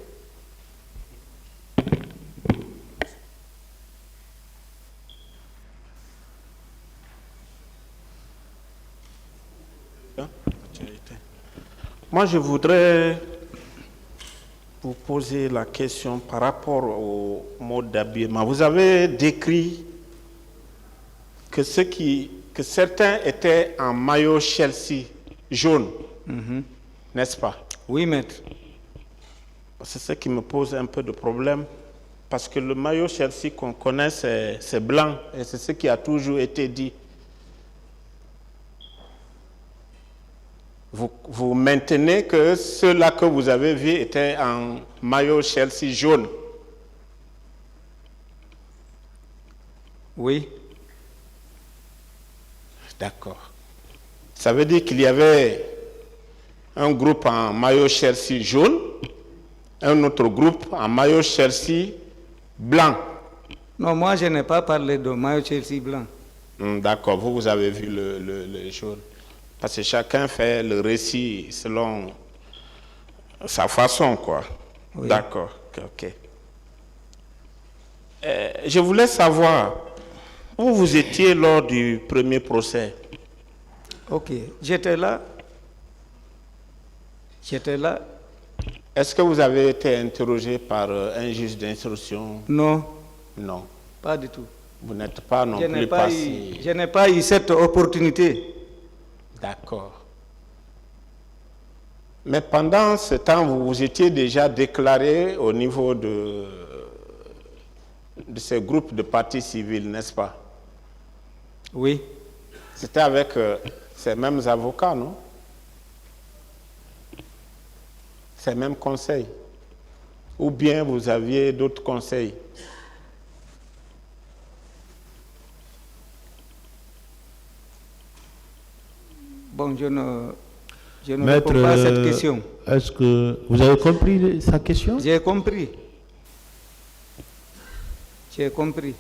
Moi, je voudrais vous poser la question par rapport au mode d'habillement. Vous avez décrit que certains étaient en maillot Chelsea jaune, n'est-ce pas? Oui, maître. C'est ce qui me pose un peu de problème, parce que le maillot Chelsea qu'on connaît, c'est blanc, et c'est ce qui a toujours été dit. Vous maintenez que ceux-là que vous avez vus étaient en maillot Chelsea jaune? Oui. D'accord. Ça veut dire qu'il y avait un groupe en maillot Chelsea jaune, un autre groupe en maillot Chelsea blanc. Non, moi je n'ai pas parlé de maillot Chelsea blanc. D'accord, vous avez vu le jaune. Parce que chacun fait le récit selon sa façon, quoi. Oui. D'accord, ok. Je voulais savoir où vous étiez lors du premier procès. Ok, j'étais là. J'étais là. Est-ce que vous avez été interrogé par un juge d'instruction? Non. Non. Pas du tout. Vous n'êtes pas non plus passé. Je n'ai pas eu cette opportunité. D'accord. Mais pendant ce temps, vous vous étiez déjà déclaré au niveau de ces groupes de partis civils, n'est-ce pas? Oui. C'était avec ces mêmes avocats, non? Ces mêmes conseils? Ou bien vous aviez d'autres conseils? Bon, je ne réponds pas à cette question. Est-ce que vous avez compris sa question? J'ai compris. J'ai compris.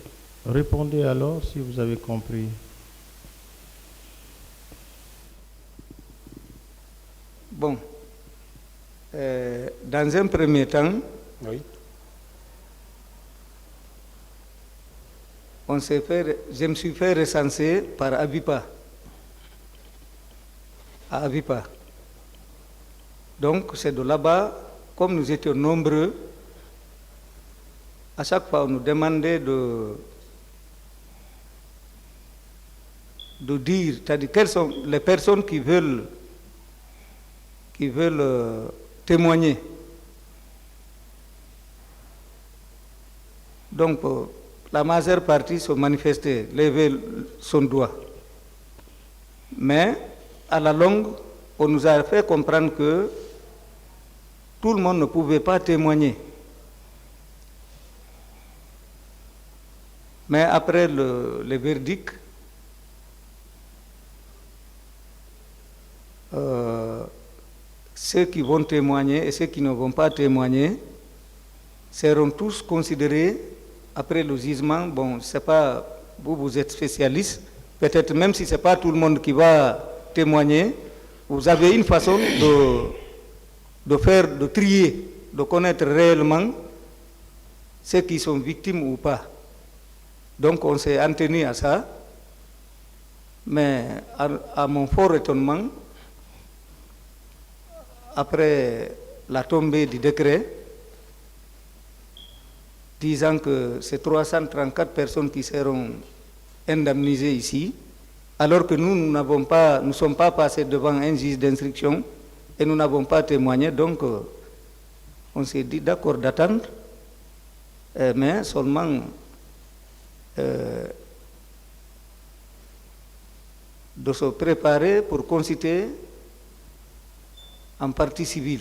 Répondez alors si vous avez compris. Bon. Dans un premier temps, oui. Je me suis fait recenser par Abipa. À Abipa. Donc c'est de là-bas, comme nous étions nombreux, à chaque fois on nous demandait de dire, c'est-à-dire quelles sont les personnes qui veulent témoigner. Donc la majeure partie se manifestait, levait son doigt. Mais à la longue, on nous a fait comprendre que tout le monde ne pouvait pas témoigner. Mais après le verdict, ceux qui vont témoigner et ceux qui ne vont pas témoigner seront tous considérés après le jugement. Bon, je ne sais pas, vous êtes spécialiste, peut-être même si ce n'est pas tout le monde qui va témoigner, vous avez une façon de trier, de connaître réellement ceux qui sont victimes ou pas. Donc on s'est en tenu à ça. Mais à mon fort étonnement, après la tombée du décret disant que c'est 334 personnes qui seront indemnisées ici, alors que nous ne sommes pas passés devant un juge d'instruction et nous n'avons pas témoigné, donc on s'est dit d'accord d'attendre, mais seulement de se préparer pour constituer en partie civile.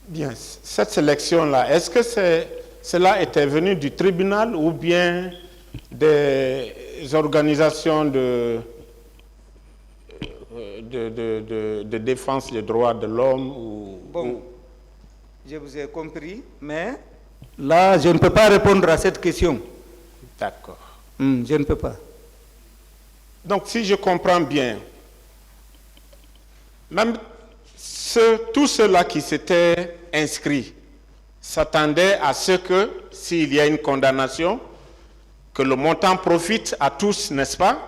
Bien, cette sélection-là, est-ce que cela était venu du tribunal ou bien des organisations de défense des droits de l'homme Bon, je vous ai compris, mais là, je ne peux pas répondre à cette question. D'accord. Je ne peux pas. Donc, si je comprends bien, même tous ceux-là qui s'étaient inscrits s'attendaient à ce que, s'il y a une condamnation, que le montant profite à tous, n'est-ce pas?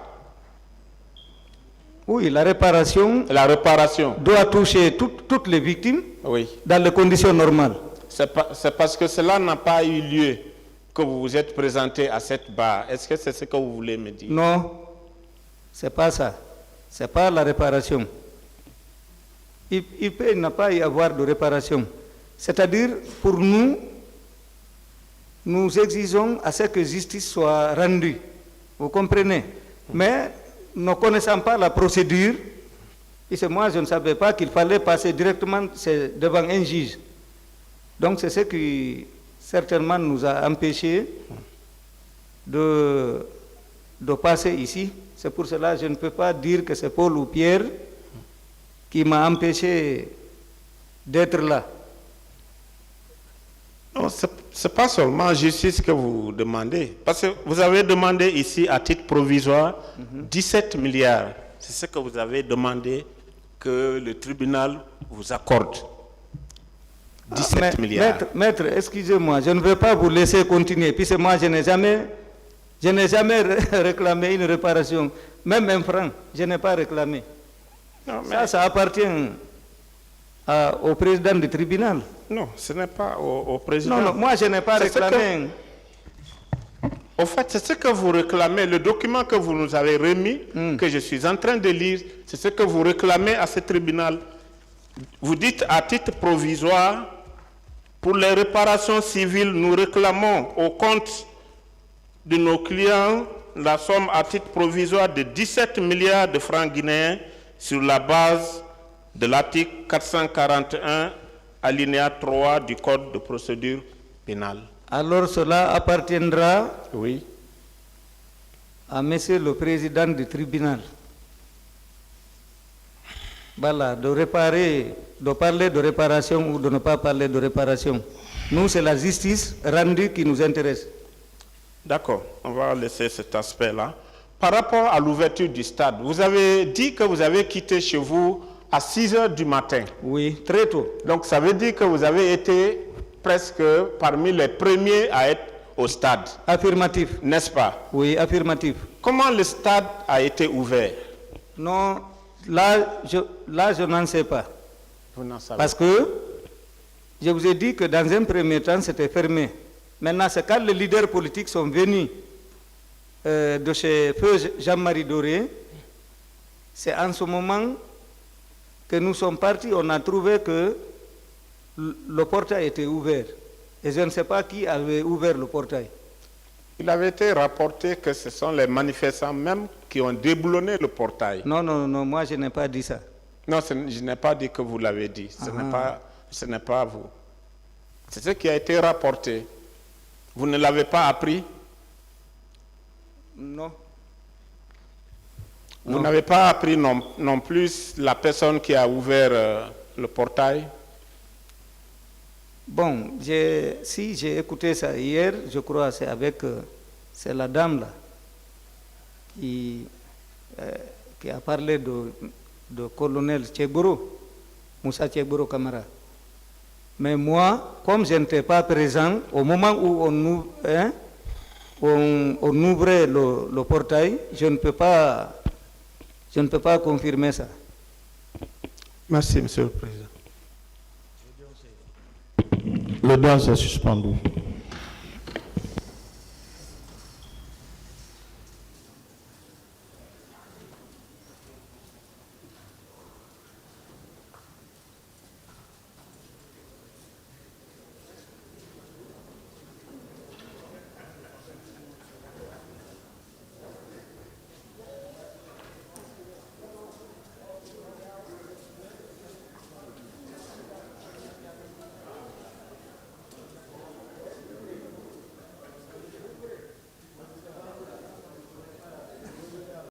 Oui, la réparation doit toucher toutes les victimes, oui, dans les conditions normales. C'est parce que cela n'a pas eu lieu que vous vous êtes présenté à cette barre. Est-ce que c'est ce que vous voulez me dire? Non, c'est pas ça. C'est pas la réparation. Il peut ne pas y avoir de réparation. C'est-à-dire, pour nous, nous exigeons à ce que justice soit rendue. Vous comprenez? Mais, ne connaissant pas la procédure, et moi, je ne savais pas qu'il fallait passer directement devant un juge. Donc, c'est ce qui, certainement, nous a empêchés de passer ici. C'est pour cela que je ne peux pas dire que c'est Paul ou Pierre qui m'a empêché d'être là. Non, ce n'est pas seulement justice que vous demandez. Parce que vous avez demandé ici, à titre provisoire, 17 milliards. C'est ce que vous avez demandé que le tribunal vous accorde. 17 milliards. Maître, excusez-moi, je ne veux pas vous laisser continuer. Puisque moi, je n'ai jamais réclamé une réparation. Même un franc, je n'ai pas réclamé. Non, mais ça appartient au président du tribunal. Non, ce n'est pas au président. Non, moi je n'ai pas réclamé. Au fait, c'est ce que vous réclamez, le document que vous nous avez remis, que je suis en train de lire, c'est ce que vous réclamez à ce tribunal. Vous dites à titre provisoire, pour les réparations civiles, nous réclamons au compte de nos clients la somme à titre provisoire de 17 milliards de francs guinéens sur la base de l'article 441, alinéa 3 du Code de procédure pénale. Alors cela appartiendra oui, à monsieur le président du tribunal. Voilà, de parler de réparation ou de ne pas parler de réparation. Nous, c'est la justice rendue qui nous intéresse. D'accord, on va laisser cet aspect-là. Par rapport à l'ouverture du stade, vous avez dit que vous avez quitté chez vous à 6 h du matin. Oui, très tôt. Donc ça veut dire que vous avez été presque parmi les premiers à être au stade. Affirmatif. N'est-ce pas? Oui, affirmatif. Comment le stade a été ouvert? Non, là je n'en sais pas. Vous n'en savez Parce que je vous ai dit que dans un premier temps, c'était fermé. Maintenant, c'est quand les leaders politiques sont venus de chez Feu Jean-Marie Doré, c'est en ce moment que nous sommes partis, on a trouvé que le portail était ouvert. Et je ne sais pas qui avait ouvert le portail. Il avait été rapporté que ce sont les manifestants même qui ont déboulonné le portail. Non, moi je n'ai pas dit ça. Non, je n'ai pas dit que vous l'avez dit. Ce n'est pas vous. C'est ce qui a été rapporté. Vous ne l'avez pas appris? Non. Vous n'avez pas appris non plus la personne qui a ouvert le portail? Bon, si j'ai écouté ça hier, je crois que c'est la dame là qui a parlé de colonel Tcheboro, Moussa Tcheboro Kamara. Mais moi, comme je n'étais pas présent au moment où on ouvrait le portail, je ne peux pas confirmer ça. Merci, Monsieur le Président. L'audience est suspendue.